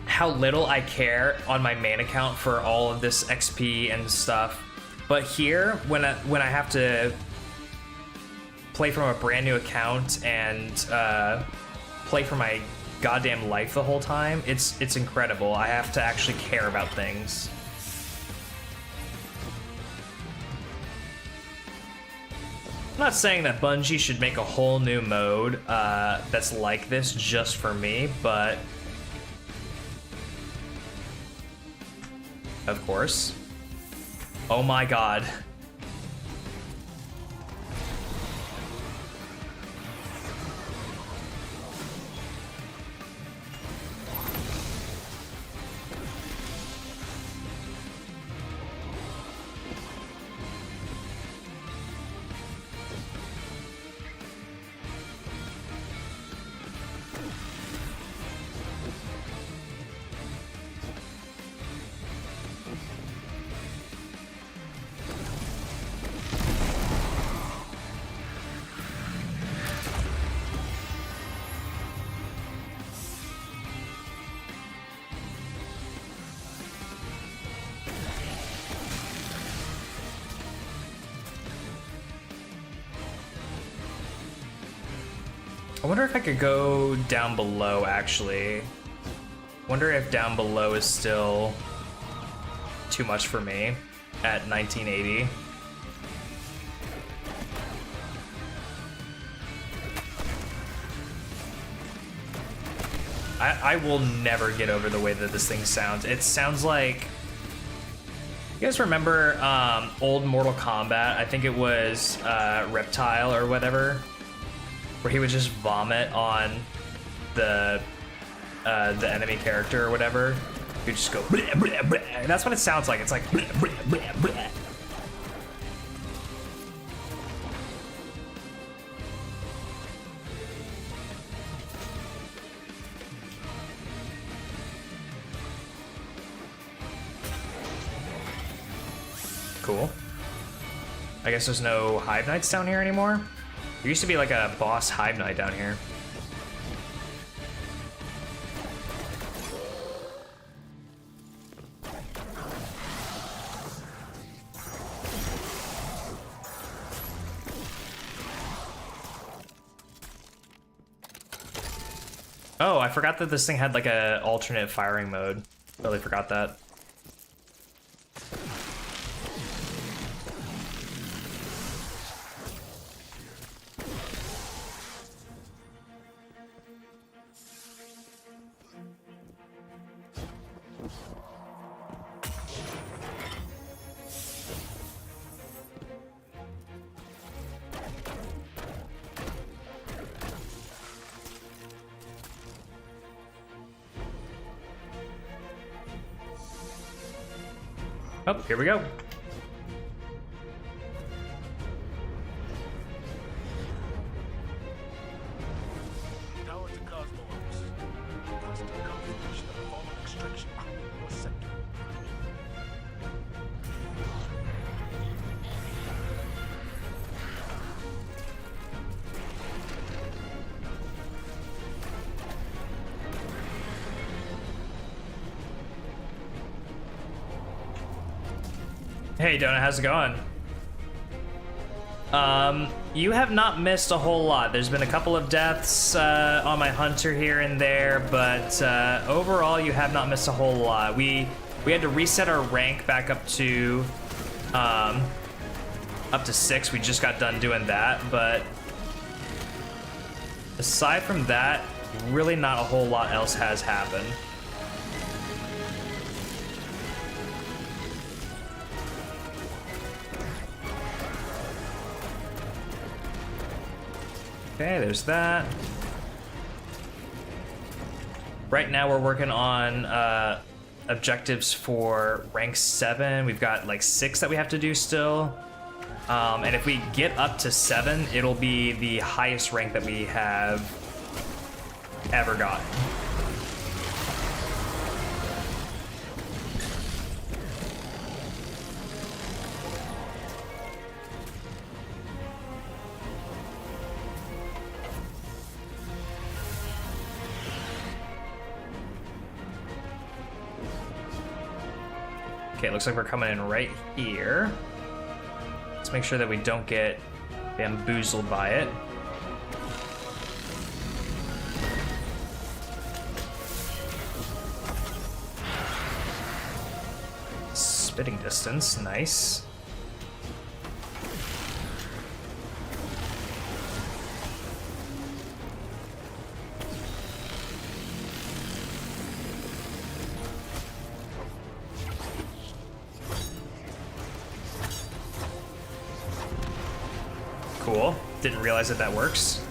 how little I care on my main account for all of this XP and stuff, but here when I have to play from a brand new account and play for my goddamn life the whole time, it's incredible. I have to actually care about things. I'm not saying that Bungie should make a whole new mode that's like this just for me, but of course. Oh my god. I wonder if I could go down below, actually. Wonder if down below is still too much for me at 1980. I will never get over the way that this thing sounds. It sounds like... You guys remember old Mortal Kombat? I think it was Reptile or whatever, where he would just vomit on the enemy character or whatever. He'd just go bleh, bleh, bleh. And that's what it sounds like. It's like bleh, bleh, bleh, bleh. cool. I guess there's no Hive Knights down here anymore. There used to be like a boss Hive Knight down here. Oh, I forgot that this thing had like a alternate firing mode. Totally forgot that. Oh, here we go. Tower to Cosmos. Constant confirmation of fallen extraction crew in the sector. Hey Donut, how's it going? You have not missed a whole lot. There's been a couple of deaths on my hunter here and there, but overall you have not missed a whole lot. We had to reset our rank back up to 6. We just got done doing that, but aside from that, really not a whole lot else has happened. Okay, there's that. Right now we're working on objectives for rank 7. We've got like 6 that we have to do still. And if we get up to 7, it'll be the highest rank that we have ever gotten. Okay, it looks like we're coming in right here. Let's make sure that we don't get bamboozled by it. Spitting distance, nice. Cool. Didn't realize that works.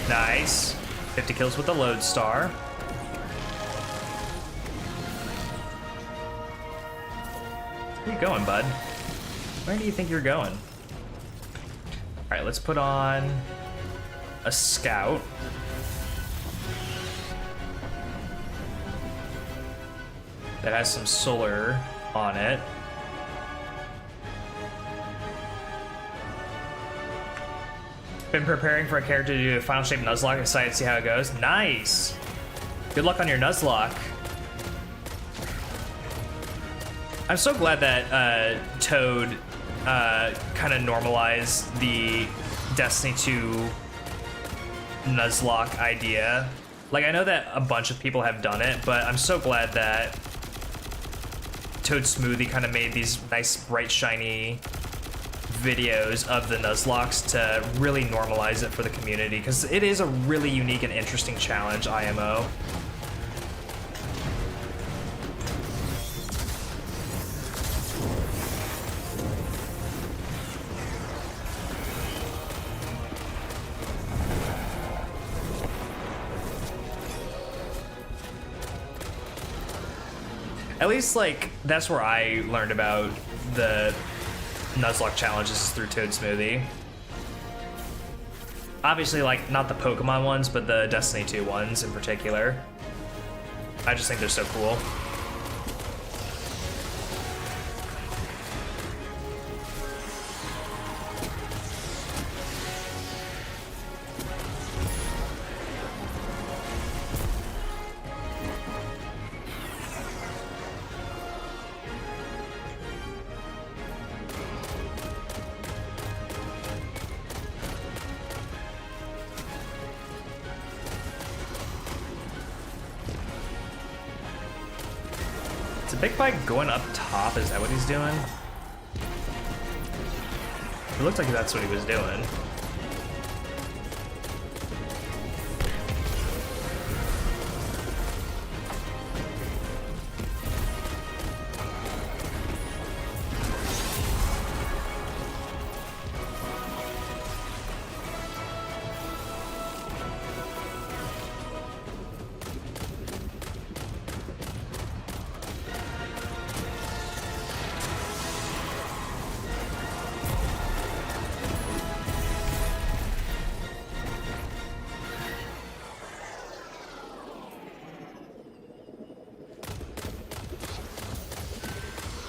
Nice. 50 kills with the lodestar. Where you going, bud? Where do you think you're going? All right, let's put on a scout. That has some solar on it. Been preparing for a character to do a final shape Nuzlocke. Excited to see how it goes. Nice. Good luck on your Nuzlocke. I'm so glad that Toad kind of normalized the Destiny 2 Nuzlocke idea. Like, I know that a bunch of people have done it, but I'm so glad that Toad Smoothie kind of made these nice, bright, shiny videos of the Nuzlocks to really normalize it for the community, because it is a really unique and interesting challenge, IMO. At least, like, that's where I learned about the Nuzlocke challenges is through Toad Smoothie. Obviously, like, not the Pokemon ones, but the Destiny 2 ones in particular. I just think they're so cool. Big Bike going up top, is that what he's doing? It looked like that's what he was doing.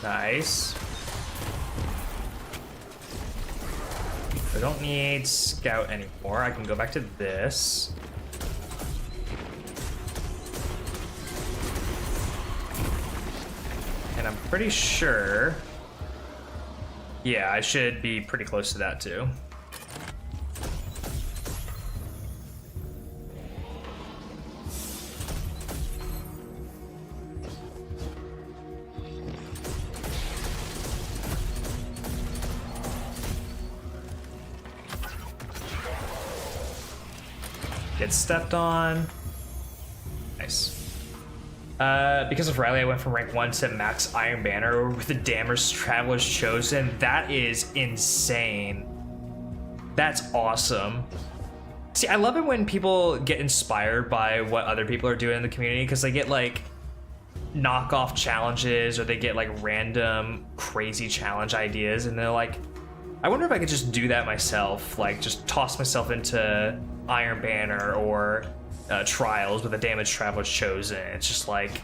Nice. I don't need Scout anymore. I can go back to this. And I'm pretty sure... Yeah, I should be pretty close to that too. Get stepped on. Nice. Because of Riley, I went from rank 1 to max Iron Banner with the Damage Traveler's Chosen. That is insane. That's awesome. See, I love it when people get inspired by what other people are doing in the community, because they get like knockoff challenges or they get like random crazy challenge ideas, and they're like, I wonder if I could just do that myself, like just toss myself into Iron Banner or Trials with a Damage Traveler's Chosen. It's just like,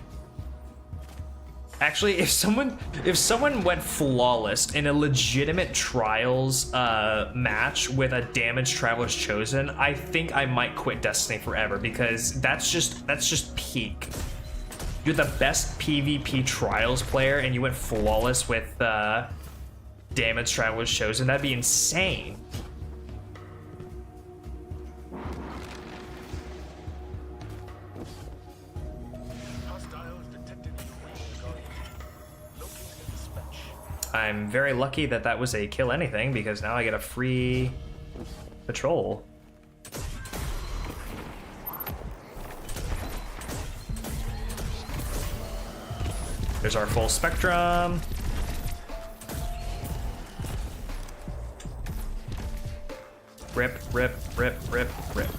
actually, if someone went flawless in a legitimate Trials match with a Damage Traveler's Chosen, I think I might quit Destiny forever, because that's just peak. You're the best PvP Trials player and you went flawless with Damage Traveler's Chosen. That'd be insane. I'm very lucky that that was a kill anything, because now I get a free patrol. There's our full spectrum. Rip, rip, rip, rip, rip.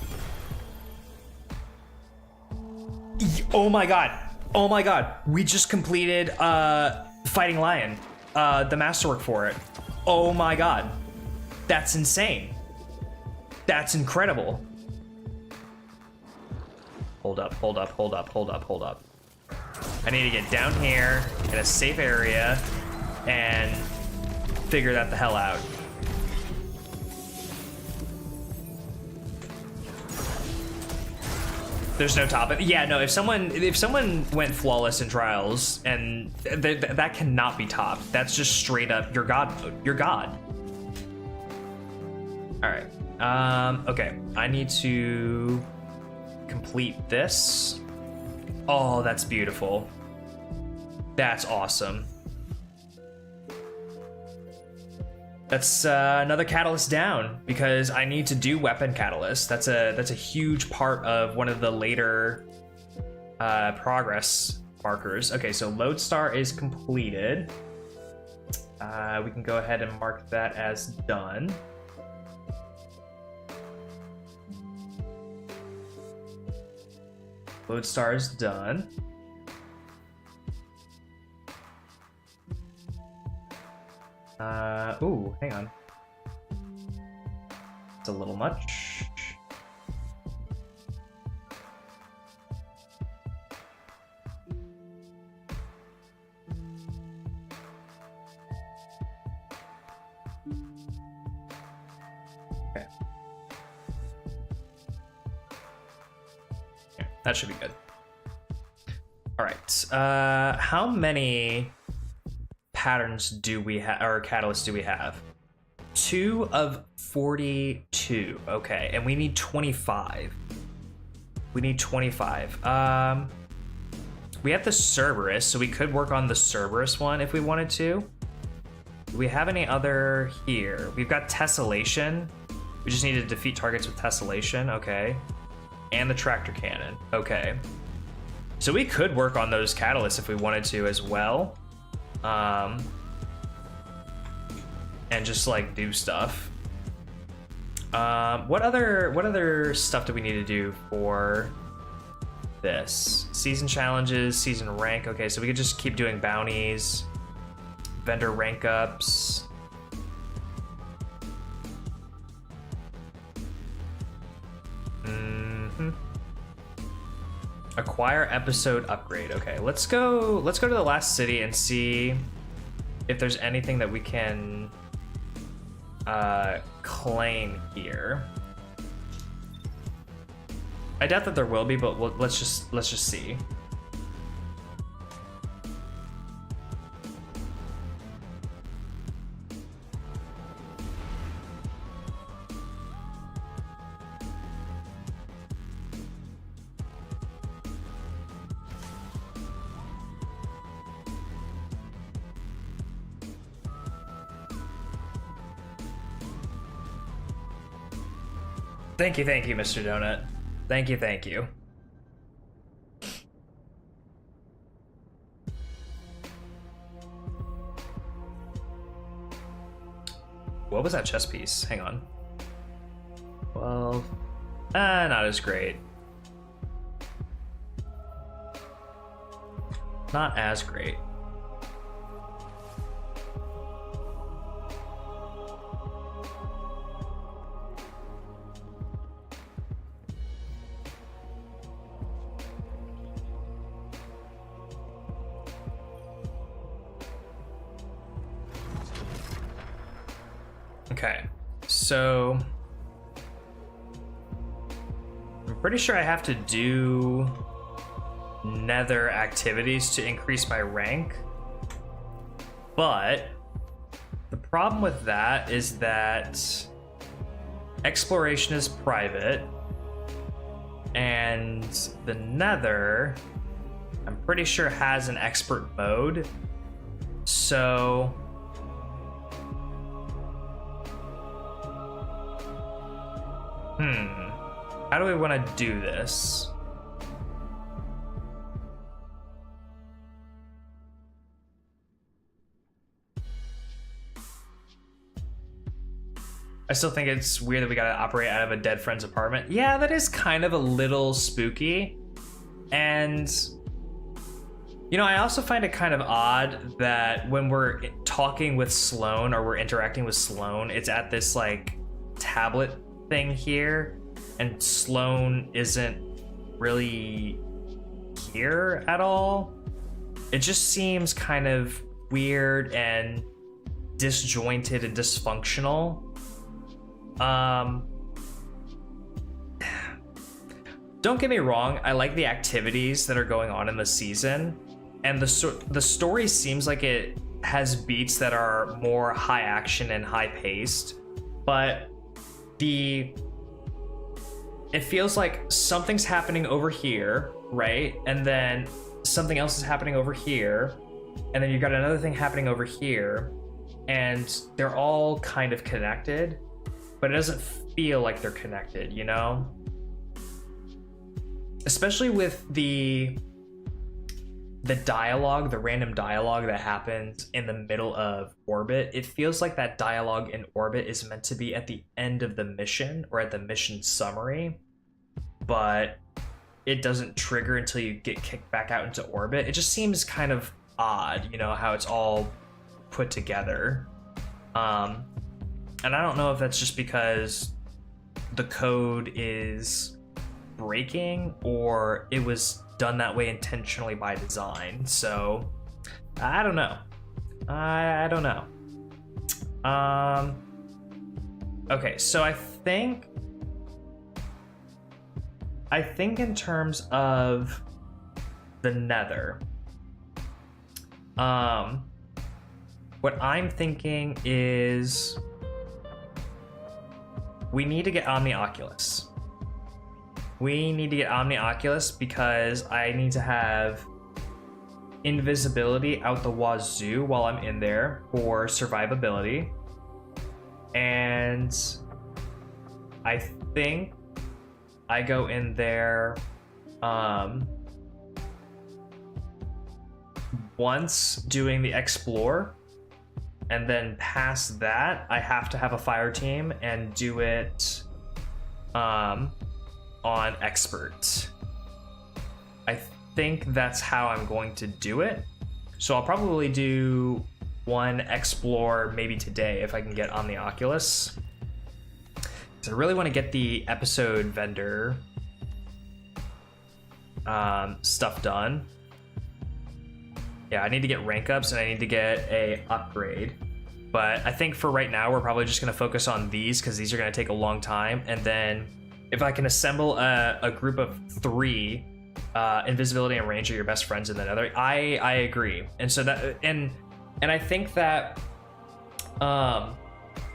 Oh my god. Oh my god. We just completed Fighting Lion. The masterwork for it. Oh my god. That's insane. That's incredible. Hold up, hold up, hold up, hold up, hold up. I need to get down here in a safe area and figure that the hell out. There's no top. Yeah, no, if someone went flawless in Trials, and that cannot be topped. That's just straight up, you're God mode. You're God. All right. Okay, I need to complete this. Oh, that's beautiful. That's awesome. That's another catalyst down, because I need to do weapon catalyst. That's a huge part of one of the later progress markers. Okay, so Lodestar is completed. We can go ahead and mark that as done. Lodestar is done. Ooh, hang on. It's a little much. Okay. Yeah, that should be good. All right. How many patterns do we have, or catalysts do we have? 2 of 42. Okay, and we need 25. We need 25. We have the Cerberus, so we could work on the Cerberus one if we wanted to. Do we have any other here? We've got Tessellation. We just need to defeat targets with Tessellation. Okay. And the Tractor Cannon. Okay. So we could work on those catalysts if we wanted to as well. And just like do stuff. What other stuff do we need to do for this? Season challenges, season rank. Okay, so we could just keep doing bounties, vendor rank ups. Acquire episode upgrade. Okay, let's go to the last city and see if there's anything that we can claim here. I doubt that there will be, but let's just see. Thank you, Mr. Donut. Thank you. What was that chess piece? Hang on. Well, not as great. Not as great. Okay, so I'm pretty sure I have to do nether activities to increase my rank, but the problem with that is that exploration is private and the nether, I'm pretty sure, has an expert mode. So how do we want to do this? I still think it's weird that we gotta operate out of a dead friend's apartment. Yeah, that is kind of a little spooky. And, you know, I also find it kind of odd that when we're talking with Sloan or we're interacting with Sloan, it's at this like tablet thing here, and Sloan isn't really here at all. It just seems kind of weird and disjointed and dysfunctional. Don't get me wrong, I like the activities that are going on in the season, and the story seems like it has beats that are more high action and high paced, but it feels like something's happening over here, right? And then something else is happening over here, and then you've got another thing happening over here, and they're all kind of connected, but it doesn't feel like they're connected, you know? Especially with the dialogue, the random dialogue that happens in the middle of Orbit. It feels like that dialogue in Orbit is meant to be at the end of the mission or at the mission summary, but it doesn't trigger until you get kicked back out into Orbit. It just seems kind of odd, you know, how it's all put together. And I don't know if that's just because the code is breaking or it was done that way intentionally by design. So I don't know. I don't know. Okay, so I think in terms of the Nether, what I'm thinking is we need to get Omni Oculus. We need to get Omni Oculus because I need to have invisibility out the wazoo while I'm in there for survivability. And I think I go in there once doing the explore, and then past that I have to have a fire team and do it on expert. I think that's how I'm going to do it. So I'll probably do one explore maybe today if I can get on the Oculus. So I really want to get the episode vendor stuff done. Yeah, I need to get rank ups and I need to get a upgrade. But I think for right now, we're probably just going to focus on these because these are going to take a long time. And then if I can assemble a group of 3, invisibility and range are your best friends in the Nether. I agree. And so that, and I think that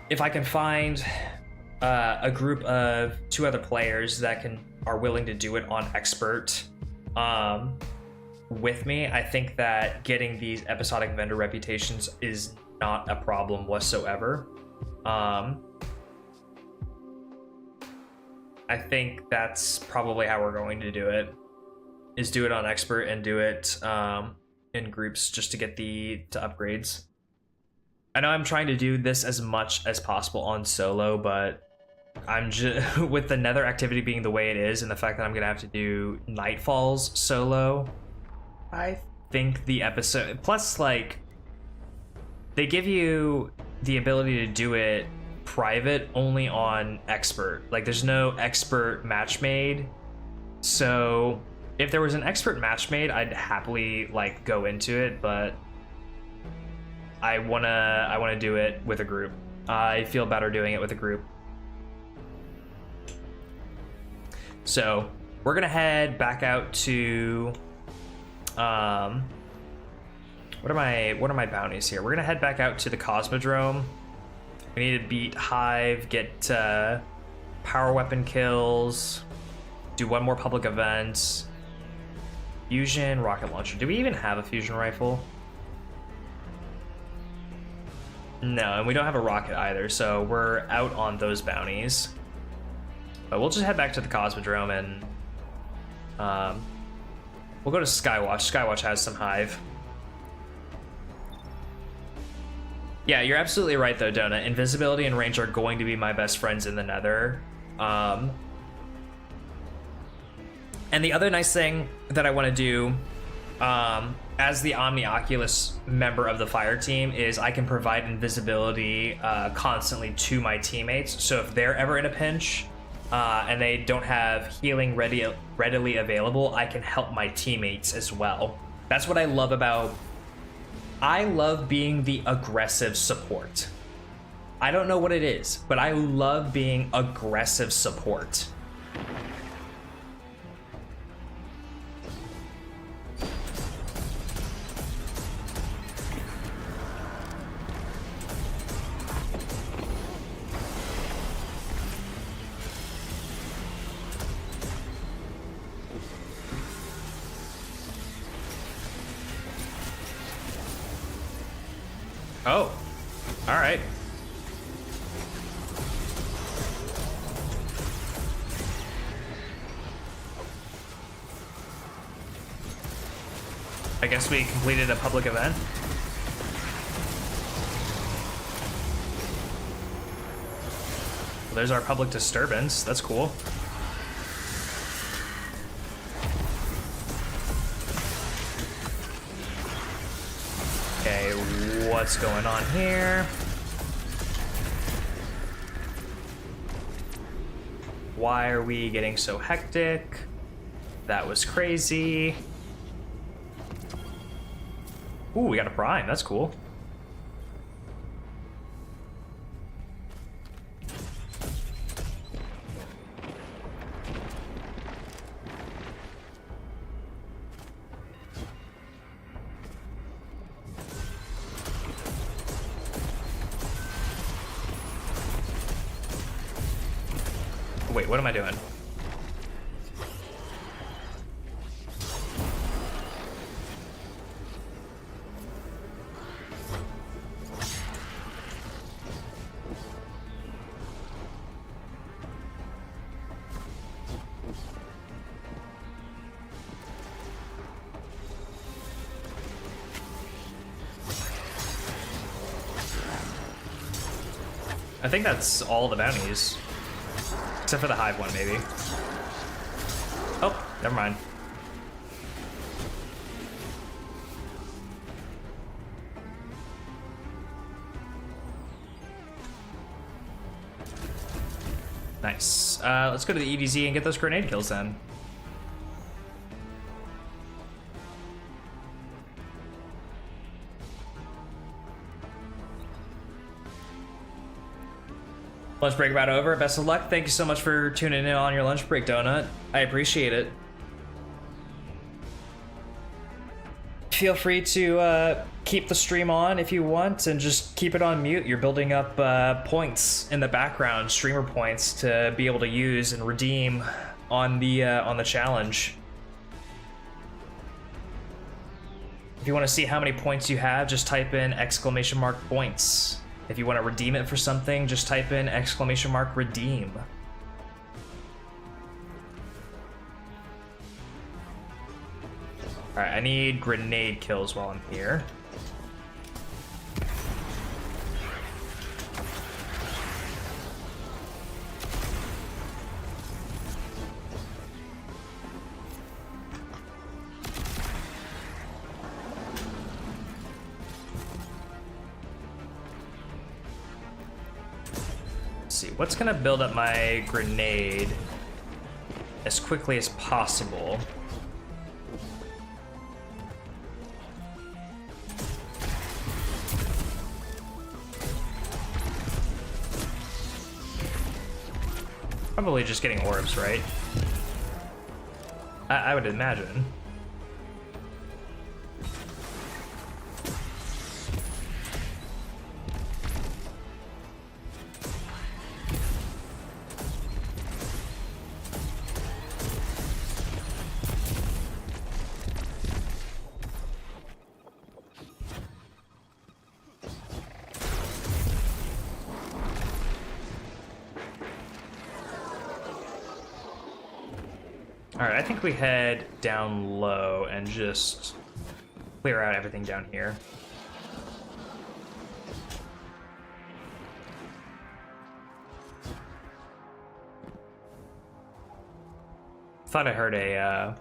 if I can find a group of 2 other players that are willing to do it on expert, with me, I think that getting these episodic vendor reputations is not a problem whatsoever. I think that's probably how we're going to do it, is do it on expert and do it in groups just to get to upgrades. I know I'm trying to do this as much as possible on solo, but I'm just with the Nether activity being the way it is and the fact that I'm gonna have to do Nightfalls solo, I think the episode, plus like they give you the ability to do it private only on expert. Like there's no expert match made. So if there was an expert match made, I'd happily like go into it, but I wanna do it with a group. I feel better doing it with a group. So we're gonna head back out to what are my bounties here? We're gonna head back out to the Cosmodrome. We need to beat Hive, get power weapon kills, do one more public event, fusion rocket launcher. Do we even have a fusion rifle? No, and we don't have a rocket either, so we're out on those bounties. But we'll just head back to the Cosmodrome and we'll go to Skywatch. Skywatch has some Hive. Yeah, you're absolutely right though, Donut. Invisibility and range are going to be my best friends in the Nether. And the other nice thing that I want to do as the Omni Oculus member of the fire team is I can provide invisibility constantly to my teammates. So if they're ever in a pinch and they don't have healing readily available, I can help my teammates as well. That's what I love about... I love being the aggressive support. I don't know what it is, but I love being aggressive support. Oh, all right. I guess we completed a public event. Well, there's our public disturbance. That's cool. Okay, what's going on here? Why are we getting so hectic? That was crazy. Ooh, we got a prime. That's cool. Wait, what am I doing? I think that's all the bounties. Except for the hive one, maybe. Oh, never mind. Nice. Let's go to the EDZ and get those grenade kills then. Lunch break about over. Best of luck. Thank you so much for tuning in on your lunch break, Donut. I appreciate it. Feel free to keep the stream on if you want, and just keep it on mute. You're building up points in the background, streamer points, to be able to use and redeem on the challenge. If you want to see how many points you have, just type in !points. If you want to redeem it for something, just type in !redeem. Alright, I need grenade kills while I'm here. See what's gonna build up my grenade as quickly as possible. Probably just getting orbs, right? I would imagine. Alright, I think we head down low and just clear out everything down here. Thought I heard a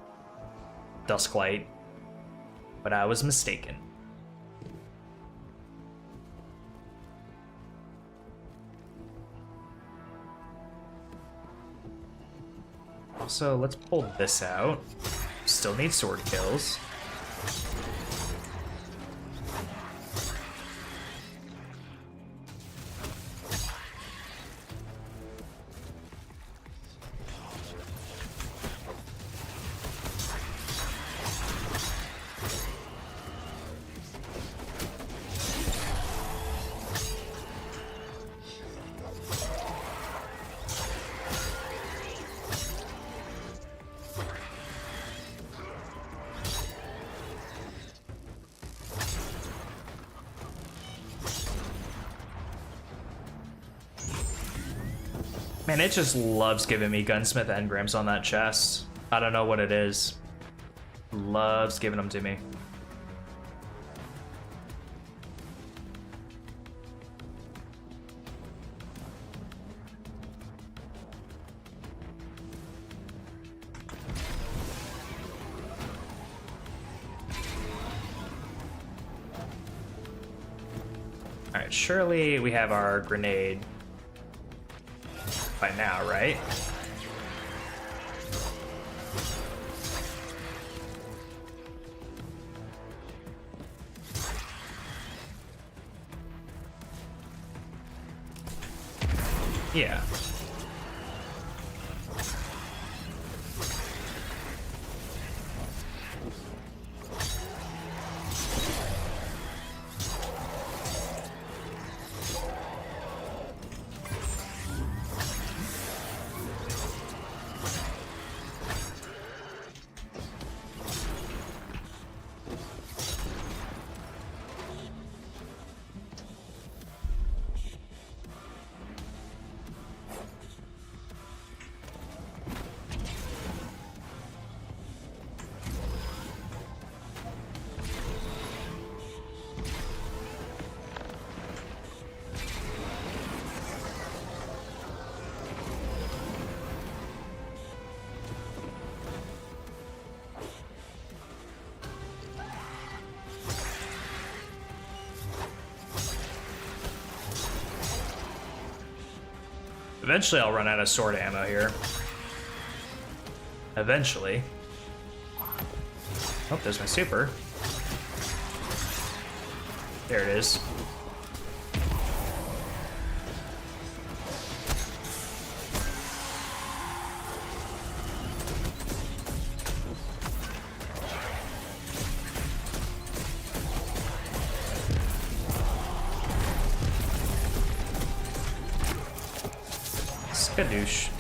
dusk light, but I was mistaken. Also, let's pull this out. Still need sword kills. Man, it just loves giving me gunsmith engrams on that chest. I don't know what it is. Loves giving them to me. Alright, surely we have our grenade by now, right? Yeah. Eventually I'll run out of sword ammo here. Eventually. Oh, there's my super. There it is. Skadoosh.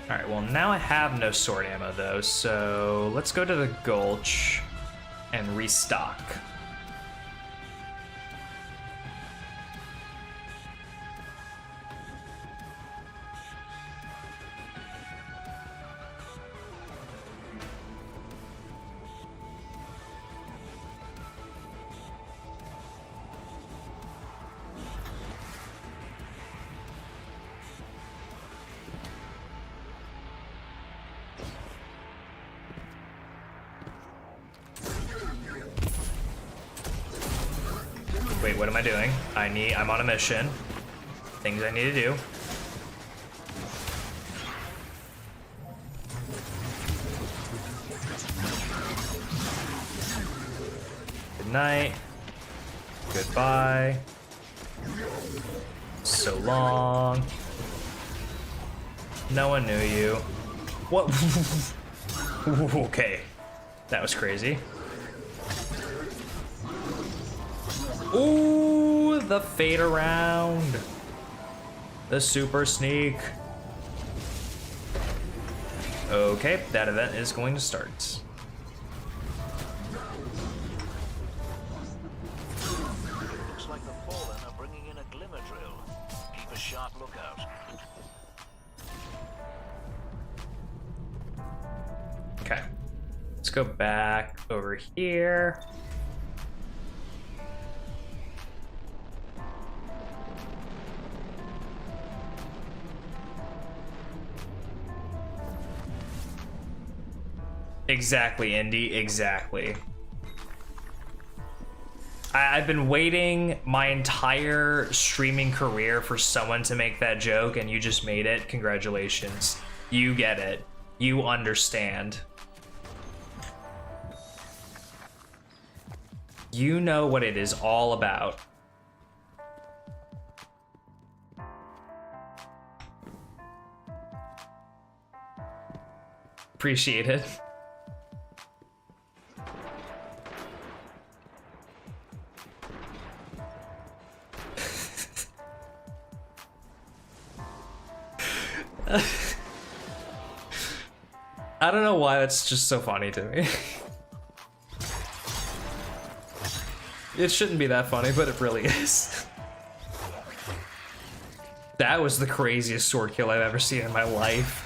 Alright, well now I have no sword ammo though, so let's go to the Gulch and restock. Wait, what am I doing? I'm on a mission. Things I need to do. Good night. Goodbye. So long. No one knew you. What? Okay. That was crazy. Ooh, the fade around. The super sneak. Okay, that event is going to start. Looks like the Fallen are bringing in a glimmer drill. Keep a sharp lookout. Okay, let's go back over here. Exactly, Indy, exactly. I've been waiting my entire streaming career for someone to make that joke, and you just made it. Congratulations. You get it. You understand. You know what it is all about. Appreciate it. I don't know why that's just so funny to me. It shouldn't be that funny, but it really is. That was the craziest sword kill I've ever seen in my life.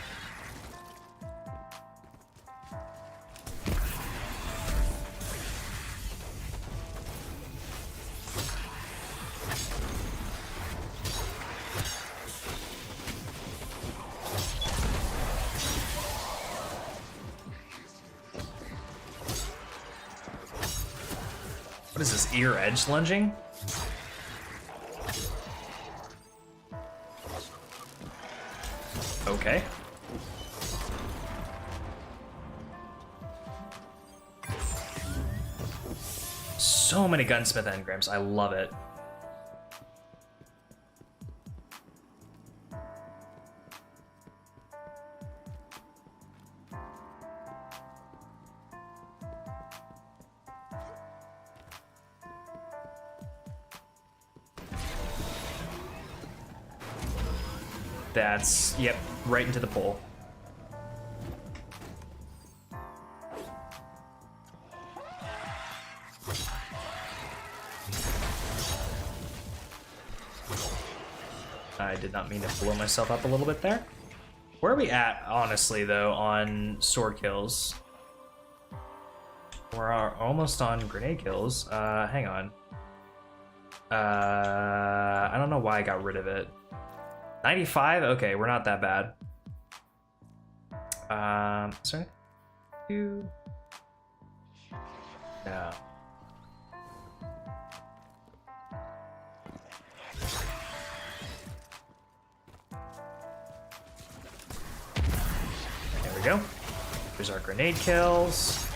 What is this, ear edge lunging? Okay. So many gunsmith engrams. I love it. That's, yep, right into the pole. I did not mean to blow myself up a little bit there. Where are we at, honestly, though, on sword kills? We're almost on grenade kills. Hang on. I don't know why I got rid of it. 95? Okay, we're not that bad. Sorry? No. There we go. There's our grenade kills.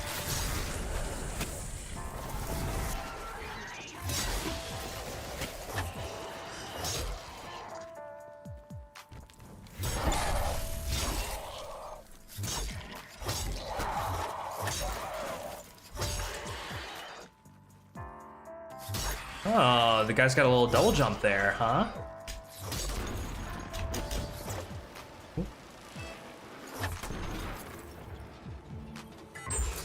Oh, the guy's got a little double jump there, huh?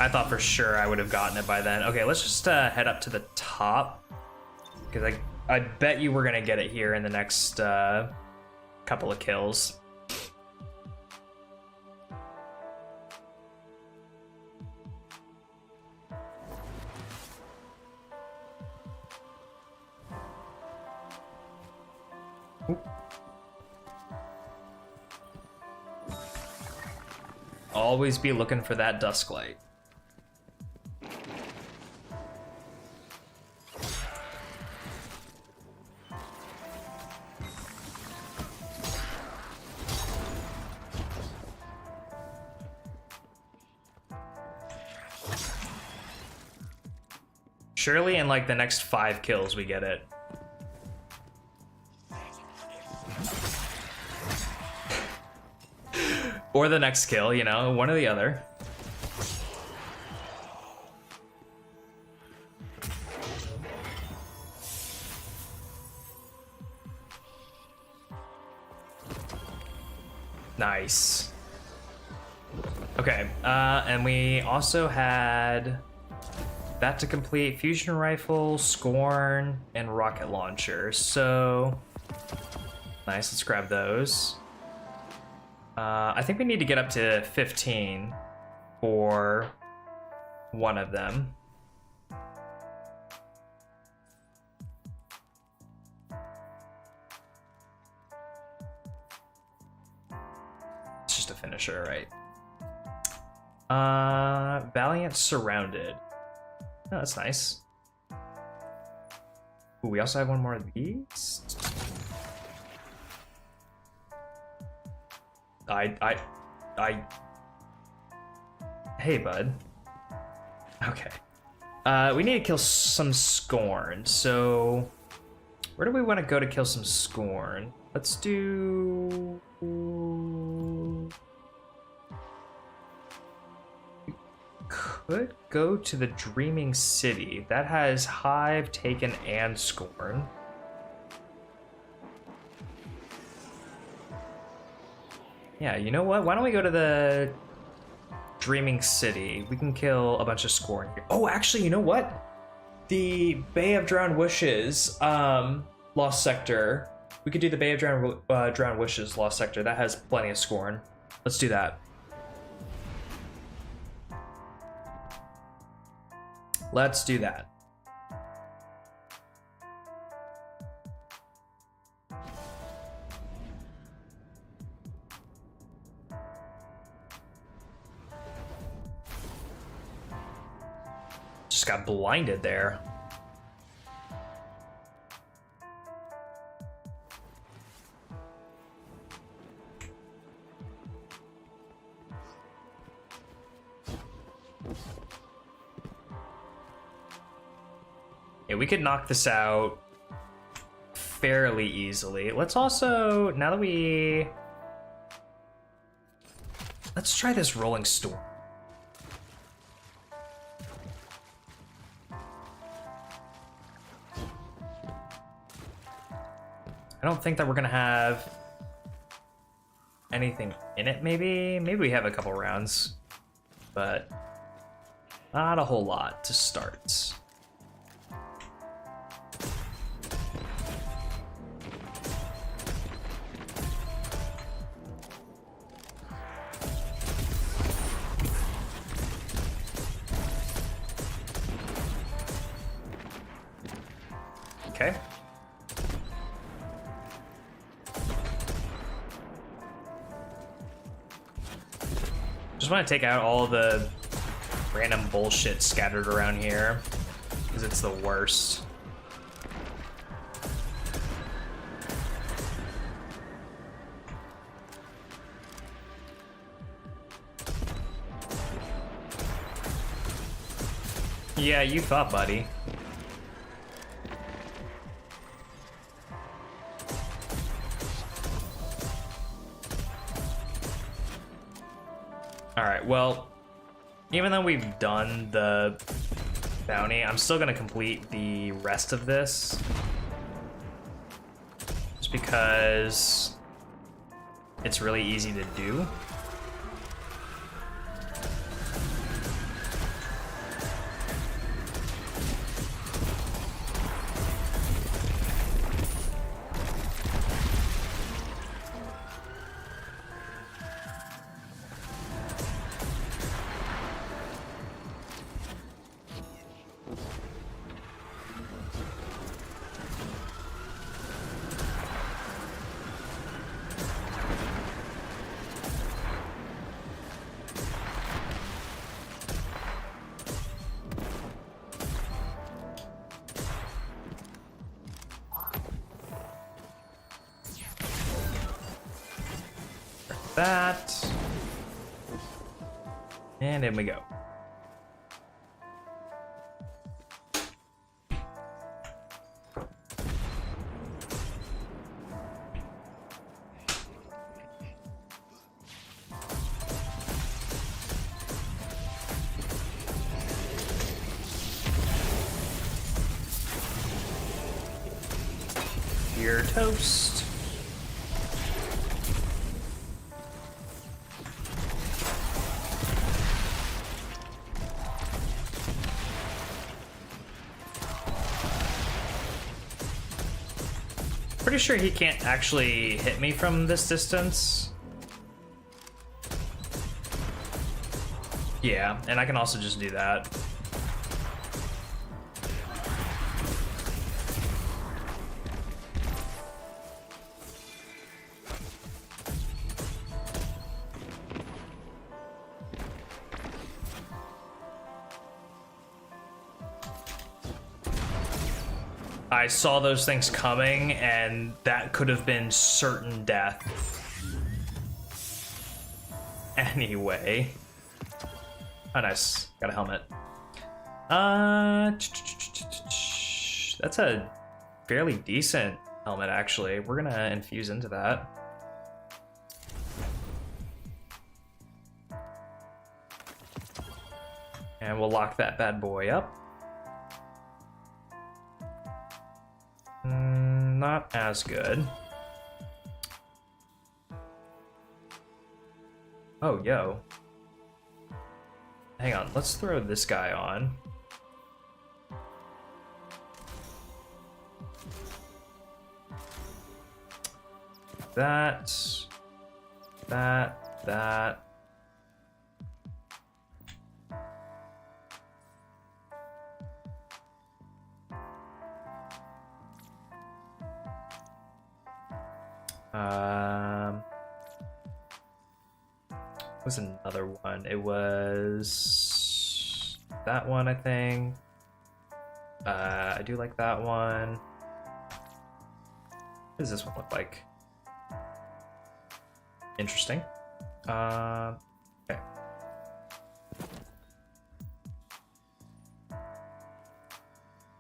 I thought for sure I would have gotten it by then. Okay, let's just head up to the top. Because I bet you we're going to get it here in the next couple of kills. Always be looking for that dusk light. Surely in like the next 5 kills we get it. Or the next kill, you know, one or the other. Nice. Okay, and we also had that to complete: fusion rifle, scorn, and rocket launcher. So nice, let's grab those. I think we need to get up to 15 for one of them. It's just a finisher, right? Valiant surrounded. Oh, that's nice. Ooh, we also have one more of these. Hey, bud. Okay. We need to kill some scorn. So, where do we want to go to kill some scorn? Let's do... We could go to the Dreaming City. That has Hive, Taken, and Scorn. Yeah, you know what? Why don't we go to the Dreaming City? We can kill a bunch of Scorn here. Oh, actually, you know what? The Bay of Drowned Wishes Lost Sector. We could do the Bay of Drowned Wishes Lost Sector. That has plenty of Scorn. Let's do that. Let's do that. Just got blinded there. Yeah, we could knock this out fairly easily. Let's also, now that we... Let's try this Rolling Storm. I don't think that we're gonna have anything in it, maybe? Maybe we have a couple rounds, but not a whole lot to start. Okay. Just want to take out all the random bullshit scattered around here, because it's the worst. Yeah, you thought, buddy. Alright, well, even though we've done the bounty, I'm still gonna complete the rest of this. Just because it's really easy to do. That. And in we go. You're toast. Pretty sure he can't actually hit me from this distance. Yeah, and I can also just do that. I saw those things coming, and that could have been certain death. Anyway. Oh, nice. Got a helmet. That's a fairly decent helmet, actually. We're gonna infuse into that. And we'll lock that bad boy up. Not as good. Oh, yo. Hang on, let's throw this guy on. That. Was another one. It was that one, I think. I do like that one. What does this one look like? Interesting. Okay.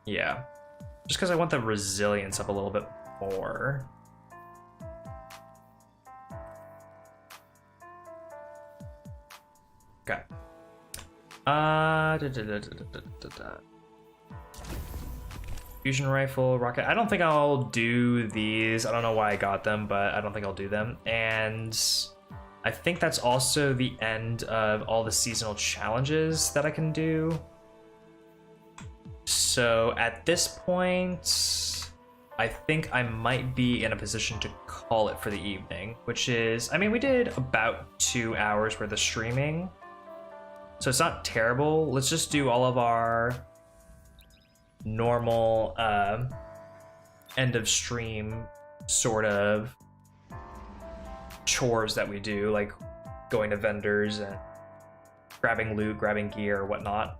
Yeah. Just because I want the resilience up a little bit more. Okay. Fusion rifle, rocket. I don't think I'll do these. I don't know why I got them, but I don't think I'll do them. And I think that's also the end of all the seasonal challenges that I can do. So at this point, I think I might be in a position to call it for the evening, which is, I mean, we did about 2 hours worth of streaming. So it's not terrible. Let's just do all of our normal end of stream sort of chores that we do, like going to vendors and grabbing loot, grabbing gear, whatnot.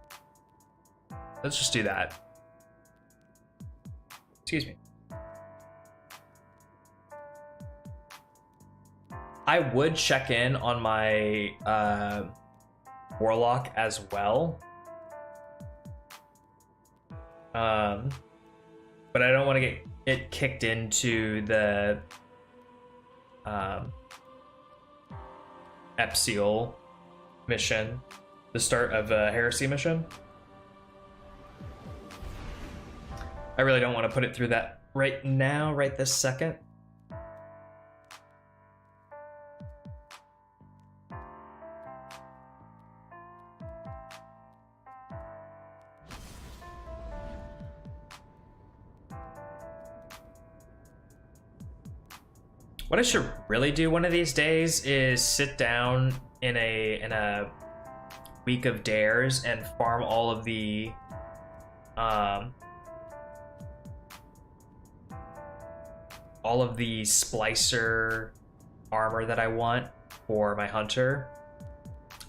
Let's just do that. Excuse me. I would check in on my Warlock as well. But I don't want to get it kicked into the Epsil mission, the start of a Heresy mission. I really don't want to put it through that right now, right this second. What I should really do one of these days is sit down in a week of dares and farm all of the splicer armor that I want for my hunter,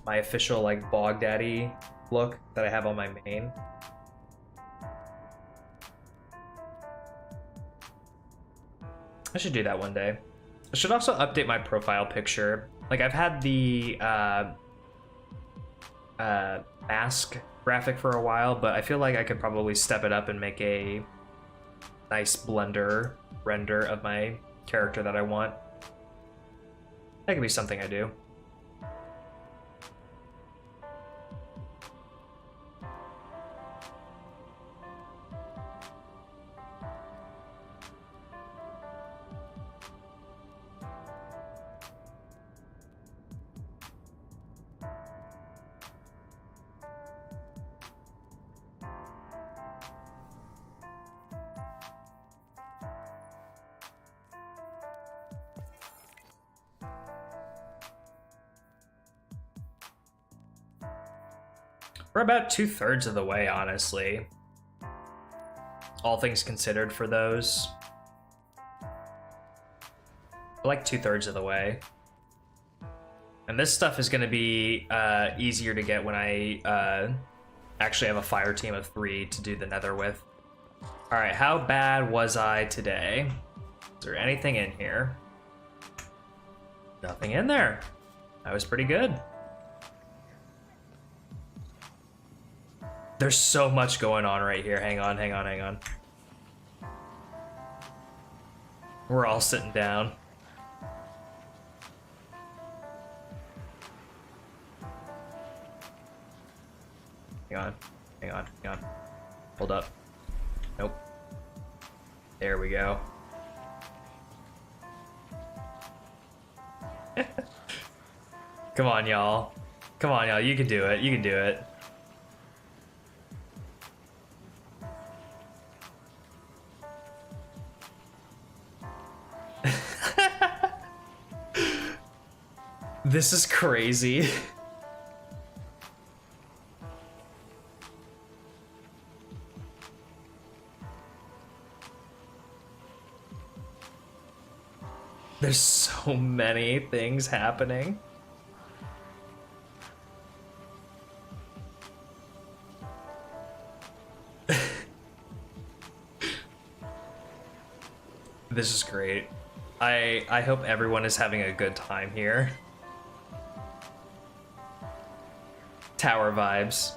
my official like Bog Daddy look that I have on my main. I should do that one day. I should also update my profile picture. Like, I've had the mask graphic for a while, but I feel like I could probably step it up and make a nice Blender render of my character that I want. That could be something I do. We're about 2/3 of the way, honestly. All things considered for those. We're like 2/3 of the way. And this stuff is going to be easier to get when I actually have a fire team of 3 to do the nether with. Alright, how bad was I today? Is there anything in here? Nothing in there. That was pretty good. There's so much going on right here. Hang on, hang on, hang on. We're all sitting down. Hang on, hang on, hang on. Hold up. Nope. There we go. Come on, y'all. Come on, y'all. You can do it. You can do it. This is crazy. There's so many things happening. This is great. I hope everyone is having a good time here. Tower vibes.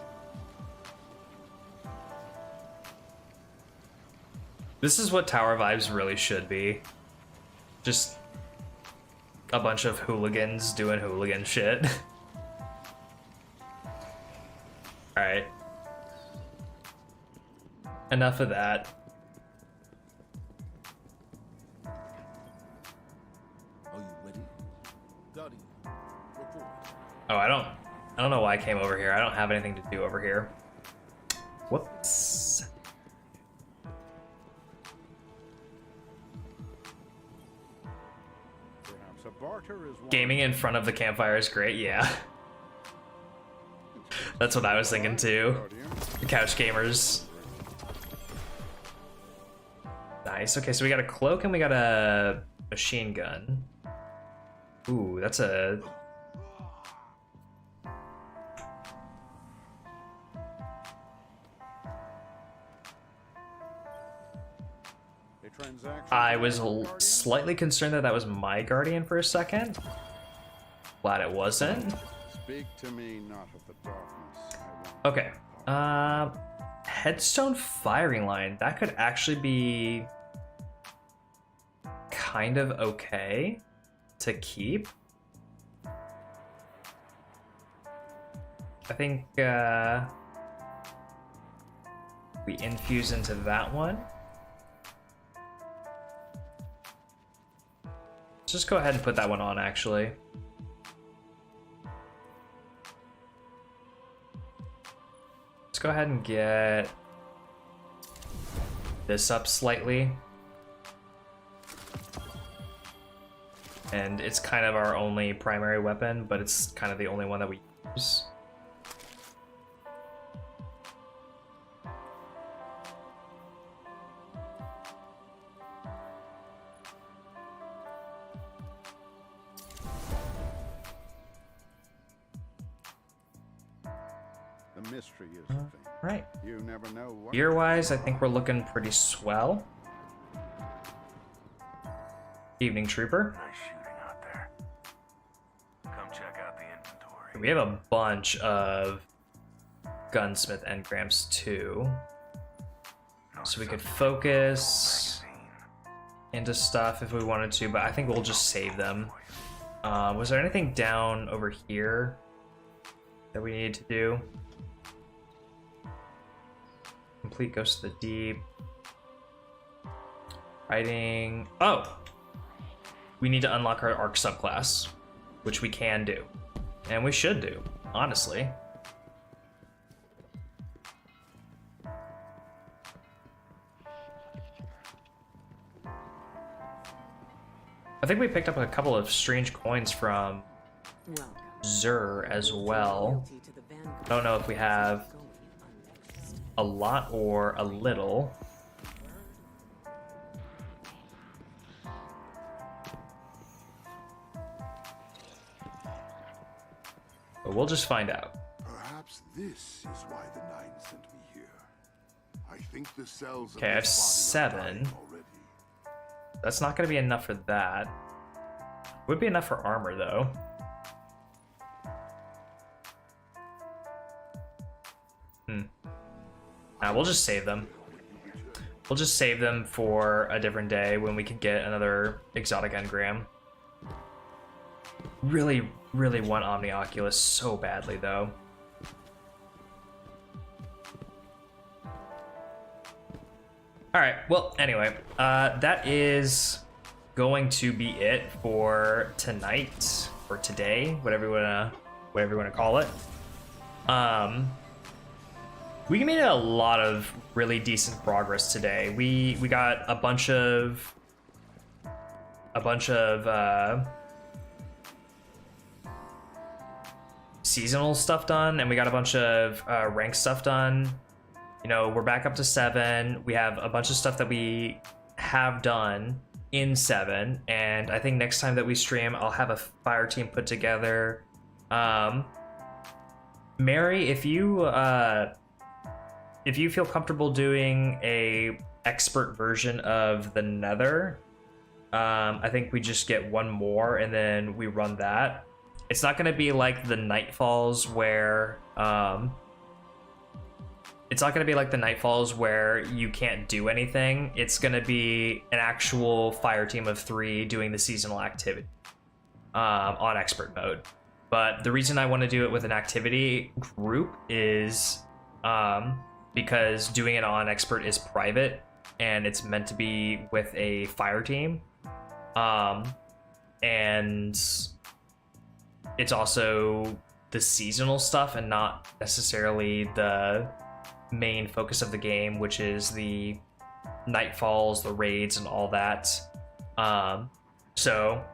This is what tower vibes really should be. Just a bunch of hooligans doing hooligan shit. Alright. Enough of that. Are you ready? Guardian, report. Oh, I don't know why I came over here. I don't have anything to do over here. Whoops. Perhaps a barter is one. Gaming in front of the campfire is great, yeah. That's what I was thinking too. The couch gamers. Nice. Okay, so we got a cloak and we got a machine gun. Ooh, that's a... I was slightly concerned that that was my guardian for a second. Glad it wasn't. Speak to me, not of the darkness. Okay. Headstone firing line. That could actually be kind of okay to keep. I think we infuse into that one. Let's just go ahead and put that one on, actually. Let's go ahead and get this up slightly. And it's kind of our only primary weapon, but it's kind of the only one that we use. The mystery is the thing. Right. You never know what. Gear-wise, I think we're looking pretty swell. Evening Trooper. Nice shooting out there. Come check out the inventory. We have a bunch of gunsmith engrams too. So we could focus into stuff if we wanted to, but I think we'll just save them. Was there anything down over here that we needed to do? Complete Ghost of the Deep. Writing. Oh! We need to unlock our Arc subclass, which we can do. And we should do, honestly. I think we picked up a couple of strange coins from Zur as well. I don't know if we have a lot or a little. But we'll just find out. Perhaps this is why the Nine sent me here. I think the cells. Okay, I have 7. That's not going to be enough for that. Would be enough for armor, though. Nah, we'll just save them. We'll just save them for a different day when we can get another exotic engram. Really, really want Omni Oculus so badly, though. Alright, well, anyway, that is going to be it for tonight, or today, whatever you wanna call it. We made a lot of really decent progress today. We got a bunch of seasonal stuff done, and we got a bunch of rank stuff done. You know, we're back up to 7. We have a bunch of stuff that we have done in 7, and I think next time that we stream, I'll have a fire team put together. Mary, if you feel comfortable doing a expert version of the Nether, I think we just get one more and then we run that. It's not going to be like the Nightfalls where it's not going to be like the Nightfalls where you can't do anything. It's going to be an actual fire team of 3 doing the seasonal activity on expert mode. But the reason I want to do it with an activity group is because doing it on expert is private and it's meant to be with a fire team. And it's also the seasonal stuff and not necessarily the main focus of the game, which is the Nightfalls, the raids, and all that. So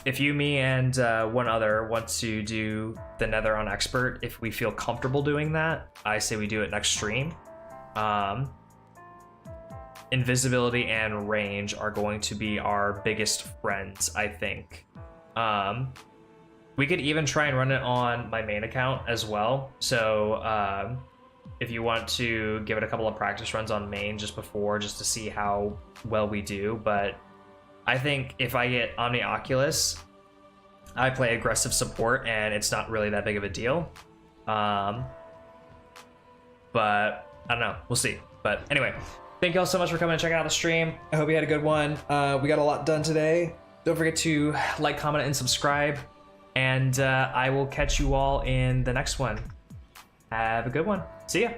if you, me, and one other want to do the Nether on expert, if we feel comfortable doing that, I say we do it next stream. Invisibility and range are going to be our biggest friends, I think. We could even try and run it on my main account as well. So if you want to give it a couple of practice runs on main just before, just to see how well we do. But I think if I get Omni Oculus, I play aggressive support and it's not really that big of a deal. But I don't know, we'll see. But anyway, thank you all so much for coming and checking out the stream. I hope you had a good one. We got a lot done today. Don't forget to like, comment, and subscribe. And I will catch you all in the next one. Have a good one. See ya.